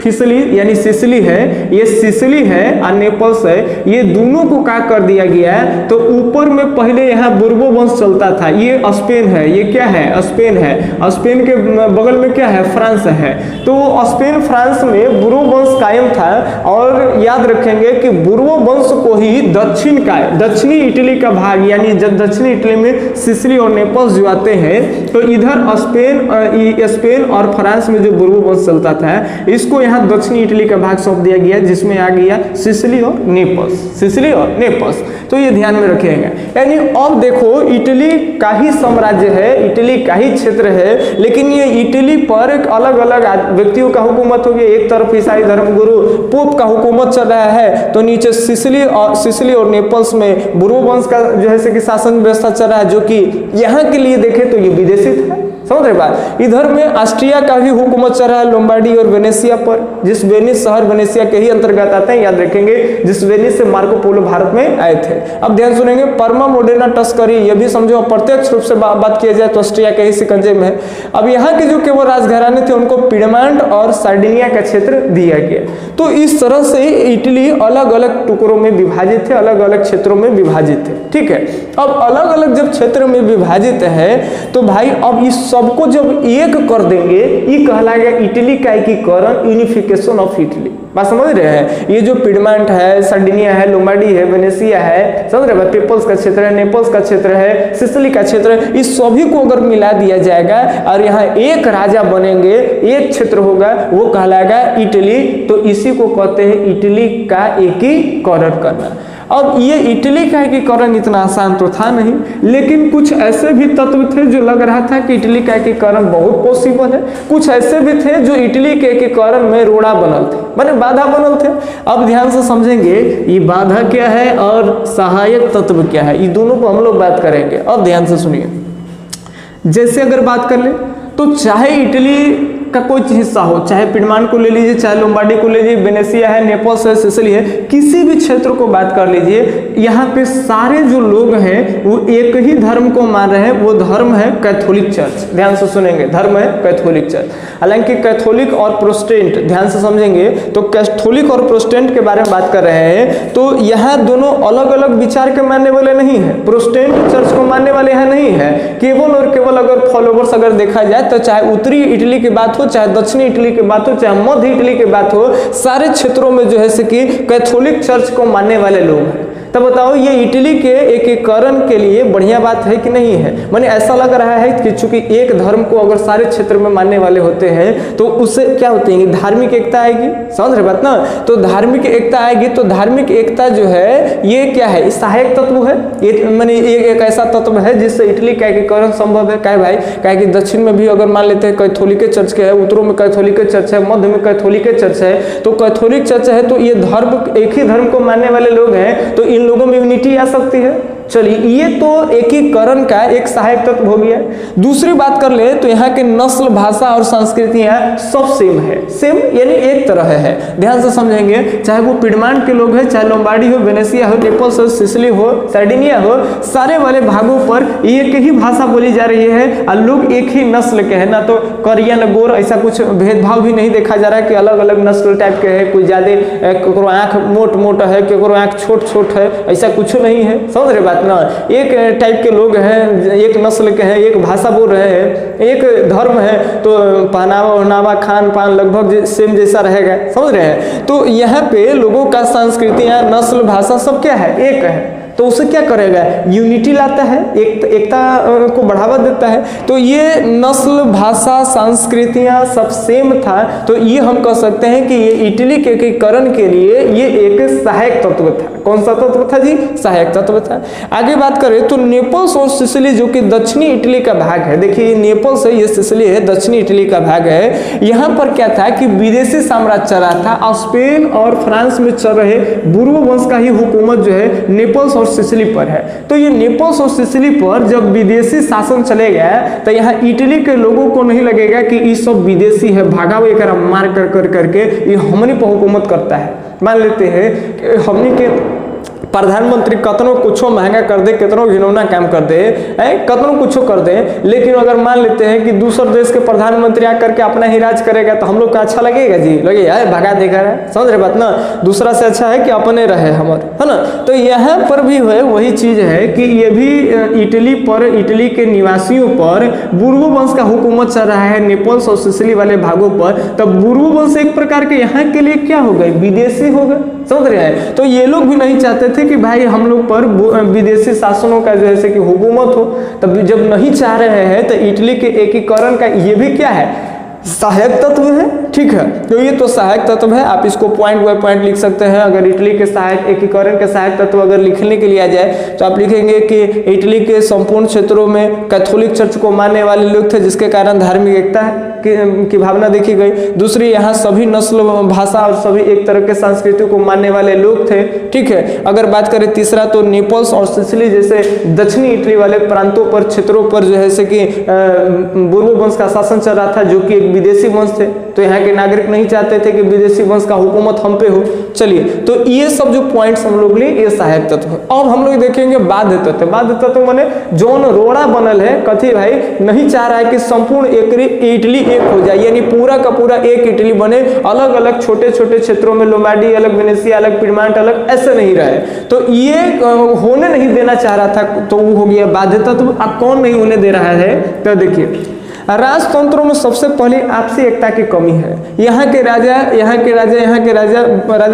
फिसली यानी सिसिली है, ये सिसिली है और नेपल्स है, ये दोनों को क्या कर दिया गया है। तो ऊपर में पहले यहाँ बुर्बो वंश चलता था, ये स्पेन है, ये क्या है, स्पेन है। स्पेन के बगल में क्या है, फ्रांस है। तो स्पेन फ्रांस में बुर्बो वंश कायम था। और याद रखेंगे कि बुर्बो वंश को ही दक्षिणी इटली का भाग, यानी जब दक्षिणी इटली में सिसिली और नेपल्स जो आते हैं तो इधर स्पेन और फ्रांस में जो बुर्बो वंश चलता था इसको यहाँ दक्षिणी इटली का भाग सौंप दिया गया, जिसमें आ गया सिसिली और नेपल्स, सिसिली और नेपल्स। तो ये ध्यान में रखिएगा। यानी अब देखो इटली का ही साम्राज्य है, इटली का ही क्षेत्र है, लेकिन ये इटली पर एक अलग अलग व्यक्तियों का हुकूमत हो गया। एक तरफ ईसाई धर्मगुरु पोप का हुकूमत चल रहा है, तो नीचे सिसिली और नेपल्स में बुर्बो वंश का जो है कि शासन व्यवस्था चल रहा है, जो कि यहाँ के लिए देखे तो ये विदेशी था, समझ रहे बात। इधर में ऑस्ट्रिया का भी हुकूमत चल रहा है लोम्बार्डी और वेनेसिया पर, जिस वेनिस शहर वेनेसिया के ही अंतर्गत आते हैं। याद रखेंगे जिस वेनिस से मार्को पोलो भारत में आए थे। अब ध्यान सुनेंगे, पार्मा, मोडेना, टस्करी, ये भी समझो अप्रत्यक्ष रूप से बात किया जाए तो ऑस्ट्रिया के ही शिकंजे में है। अब यहाँ के जो केवल राजघराने थे उनको पिडमांट और सार्डिनिया का क्षेत्र दिया गया। तो इस तरह से इटली अलग अलग टुकड़ों में विभाजित थे, अलग अलग क्षेत्रों में विभाजित थे। ठीक है, अब अलग अलग जब क्षेत्र में विभाजित है तो भाई अब इस सबको जब एक कर देंगे, ये कहलाएगा इटली का एकीकरण, यूनिफिकेशन ऑफ इटली। बात समझ रहे हैं। ये जो पिडमांट है, सार्डिनिया है, लोम्बार्डी है, वेनेसिया है, समझ रहे हैं, पेपल्स का क्षेत्र है, नेपल्स का क्षेत्र है, सिसिली का क्षेत्र है, इस सभी को अगर मिला दिया जाएगा और यहाँ एक राजा बनेंगे, एक क्षेत्र होगा, वो कहलाएगा इटली। तो इसी को कहते हैं इटली का एकीकरण करना। अब ये इटली का एकीकरण इतना आसान तो था नहीं, लेकिन कुछ ऐसे भी तत्व थे जो लग रहा था कि इटली का एकीकरण बहुत पॉसिबल है। कुछ ऐसे भी थे जो इटली के एकीकरण में रोड़ा बनल थे, माने बाधा बनल थे। अब ध्यान से समझेंगे ये बाधा क्या है और सहायक तत्व क्या है, ये दोनों को हम लोग बात करेंगे। अब ध्यान से सुनिए, जैसे अगर बात कर ले तो चाहे इटली का कोई हिस्सा हो, चाहे पिडमान को ले लीजिए, चाहे लोम्बार्डी को ले लीजिए, वेनेसिया है, नेपल्स है, सिसिली है, किसी भी क्षेत्र को बात कर लीजिए, यहाँ पे सारे जो लोग हैं वो एक ही धर्म को मान रहे हैं। वो धर्म है कैथोलिक चर्च। ध्यान से सुनेंगे, धर्म है कैथोलिक चर्च। हालांकि कैथोलिक और प्रोटेस्टेंट, ध्यान से समझेंगे तो कैथोलिक और प्रोटेस्टेंट के बारे में बात कर रहे हैं, तो यहाँ दोनों अलग अलग विचार के मानने वाले नहीं है। प्रोटेस्टेंट चर्च को मानने वाले यहाँ नहीं है। केवल और केवल अगर फॉलोवर्स अगर देखा जाए तो चाहे उत्तरी इटली की बात हो, चाहे दक्षिणी इटली की बात हो, चाहे मध्य इटली की बात हो, सारे क्षेत्रों में जो है से कि कैथोलिक चर्च को मानने वाले लोग हैं। तब बताओ ये इटली के एकीकरण के लिए बढ़िया बात है कि नहीं है। माने ऐसा लग रहा है कि चूंकि एक धर्म को अगर सारे क्षेत्र में मानने वाले होते हैं तो उससे क्या होती है, धार्मिक एकता आएगी। समझ रहे बात ना। तो धार्मिक एकता आएगी तो धार्मिक एकता जो है ये क्या है, सहायक तत्व है। ये माने एक ऐसा तत्व है जिससे इटली का एकीकरण संभव है। क्या भाई, क्या कि दक्षिण में भी अगर मान लेते हैं कैथोलिक चर्च के है, उत्तरों में कैथोलिक चर्च है, मध्य में कैथोलिक चर्च है, तो कैथोलिक चर्च है तो ये धर्म एक ही धर्म को मानने वाले लोग हैं, तो इन लोगों में यूनिटी आ सकती है। चलिए ये तो एकीकरण का एक सहायक तत्व हो गया। दूसरी बात कर ले तो यहाँ के नस्ल, भाषा और संस्कृतियां सब सेम है। सेम यानी एक तरह है। ध्यान से समझेंगे, चाहे वो पिडमांट के लोग हैं, चाहे लोम्बार्डी हो, वेनेसिया हो, नेपल्स हो, सिसिली हो, सार्डिनिया हो, सारे वाले भागों पर एक ही भाषा बोली जा रही है और लोग एक ही नस्ल के हैं। ना तो करिया न गोर, ऐसा कुछ भेदभाव भी नहीं देखा जा रहा है कि अलग अलग नस्ल टाइप के है, कोई ज्यादा केकरो आँख मोट मोट है, केकरो आँख छोट छोट है, ऐसा कुछ नहीं है। समझ रहे बात ना। एक टाइप के लोग हैं, एक नस्ल के हैं, एक भाषा बोल रहे हैं, एक धर्म है, तो पहनावा ओढ़नावा खान पान लगभग सेम जैसा रहेगा। समझ रहे हैं। तो यहाँ पे लोगों का संस्कृतियाँ, नस्ल, भाषा सब क्या है, एक है। तो उसे क्या करेगा, यूनिटी लाता है, एकता को बढ़ावा देता है। तो ये नस्ल, भाषा, संस्कृतियां सब सेम था, तो ये हम कह सकते हैं कि ये इटली के एकीकरण के लिए ये एक सहायक तत्व था। कौन सा तत्व था जी, सहायक तत्व था। आगे बात करें तो नेपल्स और सिसिली जो कि दक्षिणी इटली का भाग है, देखिए ये नेपल्स है, ये सिसिली है, दक्षिणी इटली का भाग है। यहाँ पर क्या था कि विदेशी साम्राज्य चला था, और स्पेन और फ्रांस में चल रहे बुर्बो वंश का ही हुकूमत जो है नेपल्स और सिसिली पर है। तो ये नेपल्स और सिसिली पर जब विदेशी शासन चले गया तो यहाँ इटली के लोगों को नहीं लगेगा कि ये सब विदेशी है, भागाओ एक मार कर करके ये हमनी पर हुकूमत करता है। मान लेते हैं कि हमनी के प्रधानमंत्री कतनों कुछो महंगा कर दे, कितनों घिनौना काम कर दे, कतनों कुछो कर दे, लेकिन अगर मान लेते हैं कि दूसरे देश के प्रधानमंत्री आकर के अपना ही राज करेगा तो हम लोग का अच्छा लगेगा जी, लगेगा भगा देगा, समझ रहे बात ना। दूसरा से अच्छा है कि अपने रहे हमारे, है ना। तो यहाँ पर भी है वही चीज है कि ये भी इटली पर, इटली के निवासियों पर बुर्बो वंश का हुकूमत चल रहा है, नेपल्स और सिसिली वाले भागों पर। तब बुर्बो वंश एक प्रकार के यहाँ के लिए क्या हो गए, विदेशी हो गए, समझ रहे हैं। तो ये लोग भी नहीं चाहते थे कि भाई हम लोग पर विदेशी शासनों का जो है कि हुकूमत हो। तब जब नहीं चाह रहे हैं तो इटली के एकीकरण का ये भी क्या है, सहायक तत्व है, ठीक है। तो ये तो सहायक तत्व है, आप इसको पॉइंट बाय पॉइंट लिख सकते हैं। अगर इटली के सहायक, एकीकरण के सहायक तत्व अगर लिखने के लिए आ जाए तो आप लिखेंगे कि इटली के संपूर्ण क्षेत्रों में कैथोलिक चर्च को मानने वाले लोग थे, जिसके कारण धार्मिक एकता की भावना देखी गई। दूसरी, यहाँ सभी नस्ल, भाषा और सभी एक तरह के संस्कृति को मानने वाले लोग थे, ठीक है। अगर बात करें तीसरा तो नेपल्स और सिसिली जैसे दक्षिणी इटली वाले प्रांतों पर, क्षेत्रों पर जो है कि बुर्बो वंश का शासन चल रहा था, जो कि एक विदेशी वंश थे। तो यहाँ के नागरिक नहीं चाहते थे कि विदेशी वंश का हुकूमत हम पे हो। चलिए, तो ये सब जो पॉइंट्स हम लोग लिए ये सहायक तत्व है। और हम लोग देखेंगे बाध्य तत्व। बाध्य तत्व माने जोन रोड़ा बनल है, कथी भाई, नहीं चाह रहा है कि संपूर्ण इटली एक हो जाए, यानी पूरा का पूरा एक इटली बने, अलग अलग छोटे छोटे क्षेत्रों में लोमाडी अलग, वेनेसिया अलग, पिडमांट अलग, ऐसे नहीं रहे। तो ये होने नहीं देना चाह रहा था, तो वो हो गया बाध्य तत्व। अब कौन नहीं होने दे रहा है, तो देखिए राजतंत्रों में सबसे पहले आपसी एकता की कमी है। यहाँ के राजा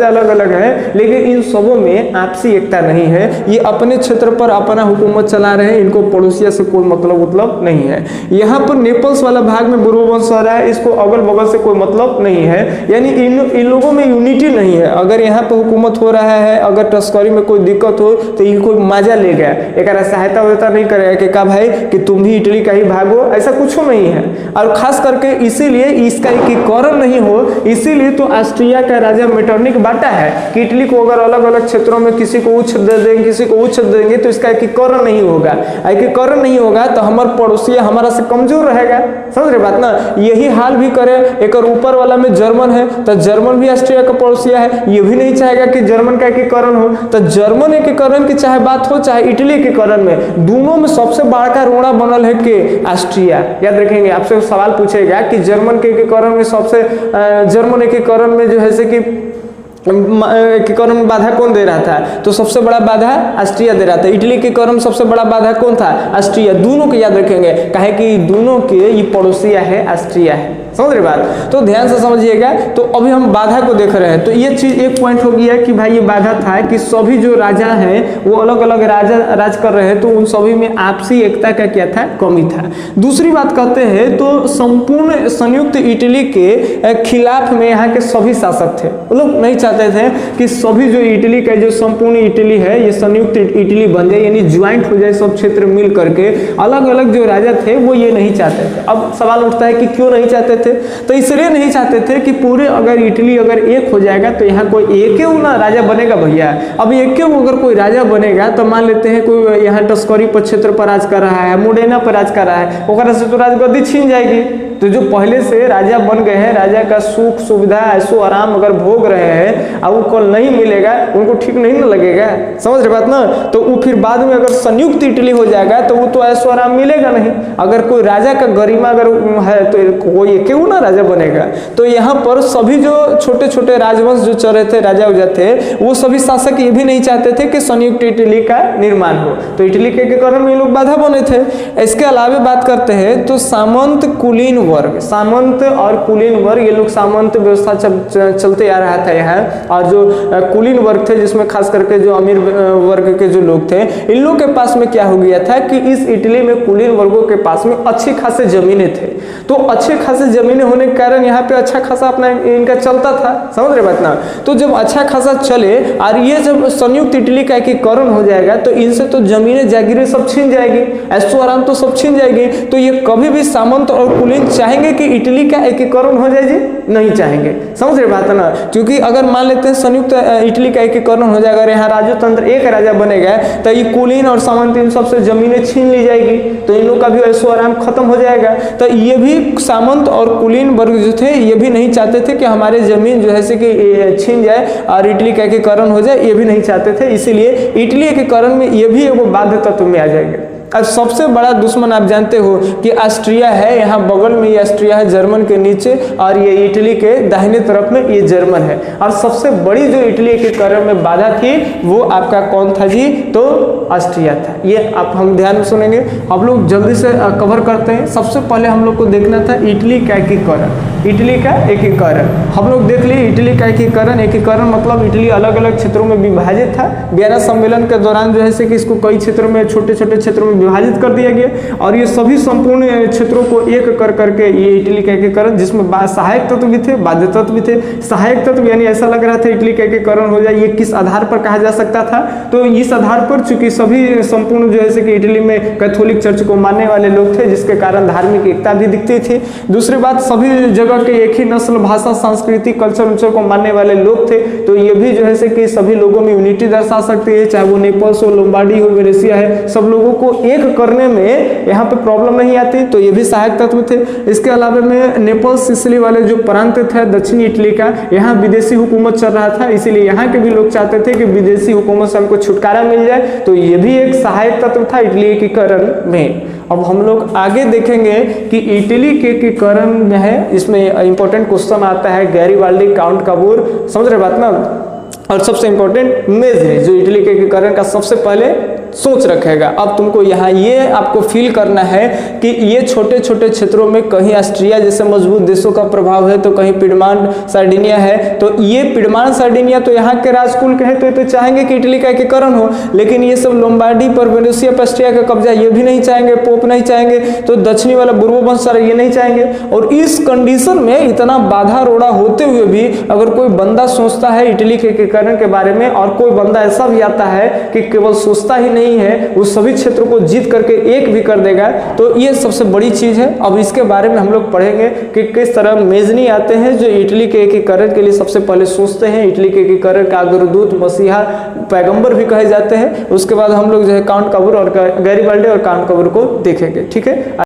अलग अलग है, लेकिन इन सबों में आपसी एकता नहीं है। ये अपने क्षेत्र पर अपना हुकूमत चला रहे हैं, इनको पड़ोसिया से कोई मतलब नहीं है। यहाँ पर नेपल्स वाला भाग में बुर्बो वंश आ रहा है, इसको अगल बगल से कोई मतलब नहीं है, यानी इन लोगों में यूनिटी नहीं है। अगर यहाँ पर हुकूमत हो रहा है, अगर तस्करी में कोई दिक्कत हो तो ये कोई मजा ले गया, एक सहायता वहायता नहीं करेगा कि का भाई कि तुम भी इटली का ही भाग हो, ऐसा कुछ नहीं है। और खास करके इसीलिए इसका एकीकरण नहीं हो, इसीलिए तो ऑस्ट्रिया का राजा मेटरनिक बांटा है कि इटली को अगर अलग अलग क्षेत्रों में किसी को उच्च दे देंगे, किसी को उच्च देंगे, तो इसका एकीकरण नहीं होगा। एकीकरण नहीं होगा तो हमारा पड़ोसिया हमारा से कमजोर रहेगा, समझ रहे बात ना। यही हाल भी करे, एक ऊपर वाला में जर्मन है, तो जर्मन भी ऑस्ट्रिया का पड़ोसिया है, ये भी नहीं चाहेगा कि जर्मन का एकीकरण हो। तो जर्मन एकीकरण की चाहे बात हो, चाहे इटली एकीकरण में, दोनों में सबसे बड़ा रोड़ा बनल है कि ऑस्ट्रिया। याद रखेंगे, आपसे सवाल पूछेगा कि जर्मन के एकीकरण में सबसे, जर्मन एकीकरण में जो है कि एकीकरण में बाधा कौन दे रहा था, तो सबसे बड़ा बाधा ऑस्ट्रिया दे रहा था। इटली के एकीकरण में सबसे बड़ा बाधा कौन था, ऑस्ट्रिया। दोनों को याद रखेंगे, कहे कि दोनों के ये पड़ोसिया है, ऑस्ट्रिया है, समझ रहे बात। तो ध्यान से समझिएगा। तो अभी हम बाधा को देख रहे हैं, तो ये चीज एक पॉइंट हो गया कि भाई ये बाधा था कि सभी जो राजा हैं वो अलग अलग राज कर रहे हैं, तो उन सभी में आपसी एकता का क्या था, कमी था। दूसरी बात कहते हैं तो संपूर्ण संयुक्त इटली के खिलाफ में यहाँ के सभी शासक थे, वो लोग नहीं चाहते थे कि सभी जो इटली का जो संपूर्ण इटली है ये संयुक्त इटली बन जाए, यानी ज्वाइंट हो जाए सब क्षेत्र मिल करके। अलग अलग जो राजा थे वो ये नहीं चाहते थे। अब सवाल उठता है कि क्यों नहीं चाहते थे, तो इसलिए नहीं चाहते थे कि पूरे अगर इटली अगर एक हो जाएगा तो यहाँ कोई एक ना राजा बनेगा भैया। अब एक अगर कोई राजा बनेगा तो मान लेते हैं कोई यहाँ तस्करी पर क्षेत्र पर राज कर रहा है, मोडेना पर राज कर रहा है, ओकरा से तो राजगद्दी छीन जाएगी। तो जो पहले से राजा बन गए हैं, राजा का सुख सुविधा ऐसो आराम अगर भोग रहे हैं, अब वो कल नहीं मिलेगा, उनको ठीक नहीं ना लगेगा, समझ रहे बात ना। तो वो फिर बाद में अगर संयुक्त इटली हो जाएगा तो वो तो ऐसो आराम मिलेगा नहीं। अगर कोई राजा का गरिमा अगर है तो कोई एक ना राजा बनेगा। तो यहाँ पर सभी जो छोटे छोटे राजवंश जो चल रहे थे, राजा उजा थे, वो सभी शासक ये भी नहीं चाहते थे कि संयुक्त इटली का निर्माण हो। तो इटली के एकीकरण में ये लोग बाधा बने थे। इसके अलावा बात करते हैं तो सामंत कुलीन वर्ग, सामंत और कुलीन वर्ग, ये लोग सामंत व्यवस्था चलते आ रहा था यहाँ, और जो कुलीन वर्ग थे, जिसमें खास करके जो अमीर वर्ग के जो लोग थे, इन लोगों के पास में क्या हो गया था कि इस इटली में कुलीन वर्गों के पास में अच्छी खासे जमीनें थे। तो अच्छे खासे जमीनें होने के कारण यहाँ पे अच्छा खासा अपना इनका चलता था, समझ रहे बात ना। तो जब अच्छा खासा चले और ये जब संयुक्त इटली का एकीकरण हो जाएगा तो इनसे तो जमीनें जागीरें सब छीन जाएगी, ऐशो आराम तो सब छीन जाएगी। तो ये कभी भी सामंत और कुलीन चाहेंगे कि इटली का एकीकरण हो जाए जी? नहीं चाहेंगे, समझ रहे बात ना। क्योंकि अगर मान लेते हैं संयुक्त इटली का एकीकरण हो जाएगा, अगर यहाँ राजतंत्र एक राजा बनेगा तो ये कुलीन और सामंत इन सबसे जमीनें छीन ली जाएगी, तो इन लोग का भी ऐशो आराम खत्म हो जाएगा। तो ये भी सामंत और कुलीन वर्ग जो थे ये भी नहीं चाहते थे कि हमारे जमीन जो है से कि छीन जाए और इटली का एकीकरण हो जाए, ये भी नहीं चाहते थे। इसीलिए इटली एकीकरण में ये भी एक बाध्य तत्व में आ जाएंगे। अब सबसे बड़ा दुश्मन आप जानते हो कि ऑस्ट्रिया है, यहाँ बगल में ये ऑस्ट्रिया है जर्मन के नीचे, और ये इटली के दाहिने तरफ में ये जर्मन है। और सबसे बड़ी जो इटली एकीकरण में बाधा थी वो आपका कौन था जी? तो ऑस्ट्रिया था। ये आप हम ध्यान में सुनेंगे, आप लोग जल्दी से कवर करते हैं। सबसे पहले हम लोग को देखना था इटली का एकीकरण, इटली का एकीकरण हम लोग देख लिए। इटली का एकीकरण मतलब इटली अलग अलग क्षेत्रों में विभाजित था। वियना सम्मेलन के दौरान जो है कि इसको कई क्षेत्रों में, छोटे छोटे क्षेत्रों में विभाजित कर दिया गया और ये सभी संपूर्ण क्षेत्रों को एक कर करके ये इटली का एकीकरण, जिसमें सहायक तत्व भी थे, बाध्य तत्व भी थे। सहायक तत्व यानी ऐसा लग रहा था इटली का एकीकरण हो जाए, ये किस आधार पर कहा जा सकता था? तो इस आधार पर चूंकि सभी संपूर्ण जो है कि इटली में कैथोलिक चर्च को मानने वाले लोग थे, जिसके कारण धार्मिक एकता भी दिखती थी। दूसरी बात, सभी जगह के एक ही नस्ल, भाषा, संस्कृति, कल्चर को मानने वाले लोग थे, तो ये भी जो है कि सभी लोगों में यूनिटी दर्शा सकती है, चाहे वो नेपल्स हो, लोम्बार्डी हो, वेनेसिया है, सब लोगों को एक करने में यहाँ पे प्रॉब्लम नहीं आती। तो ये भी सहायक तत्व थे। इसके अलावा में नेपल्स, सिसिली वाले जो प्रांत थे दक्षिणी इटली का, यहाँ विदेशी हुकूमत चल रहा था, इसीलिए यहाँ के भी लोग चाहते थे कि विदेशी हुकूमत से हमको छुटकारा मिल जाए। तो ये भी एक सहायक तत्व था इटली एकीकरण में। अब हम लोग आगे देखेंगे कि इटली के एकीकरण में है, इसमें इंपॉर्टेंट क्वेश्चन आता है गैरीबाल्डी, काउंट काबूर, समझ रहे बात ना। और सबसे इंपॉर्टेंट मेजरी, जो इटली के एकीकरण का सबसे पहले सोच रखेगा। अब तुमको यहाँ ये आपको फील करना है कि ये छोटे छोटे क्षेत्रों में कहीं ऑस्ट्रिया जैसे मजबूत देशों का प्रभाव है, तो कहीं पिडमांट सार्डिनिया है। तो ये पिडमांट सार्डिनिया तो यहाँ के राजकुल के हैं, तो चाहेंगे कि इटली का एकीकरण हो, लेकिन ये सब लोम्बार्डी पर, वेनेसिया पर ऑस्ट्रिया का कब्जा ये भी नहीं चाहेंगे, पोप नहीं चाहेंगे, तो दक्षिणी वाला बुर्बो वंश सारा ये नहीं चाहेंगे। और इस कंडीशन में इतना बाधा रोड़ा होते हुए भी अगर कोई बंदा सोचता है इटली के एकीकरण के बारे में, और कोई बंदा ऐसा भी आता है कि केवल सोचता ही नहीं है, वो सभी क्षेत्रों को जीत करके एक भी कर देगा, तो ये सबसे बड़ी चीज है। अब इसके बारे में हम लोग पढ़ेंगे कि किस तरह मेजनी आते हैं जो इटली के एकीकरण के लिए सबसे पहले सोचते हैं। इटली के एकीकरण का अग्रदूत, मसीहा, पैगंबर भी कहे जाते हैं। उसके बाद हम लोग जो है काउंट काबूर और गैरीबाल्डी और काउंट काबूर को देखेंगे, ठीक है।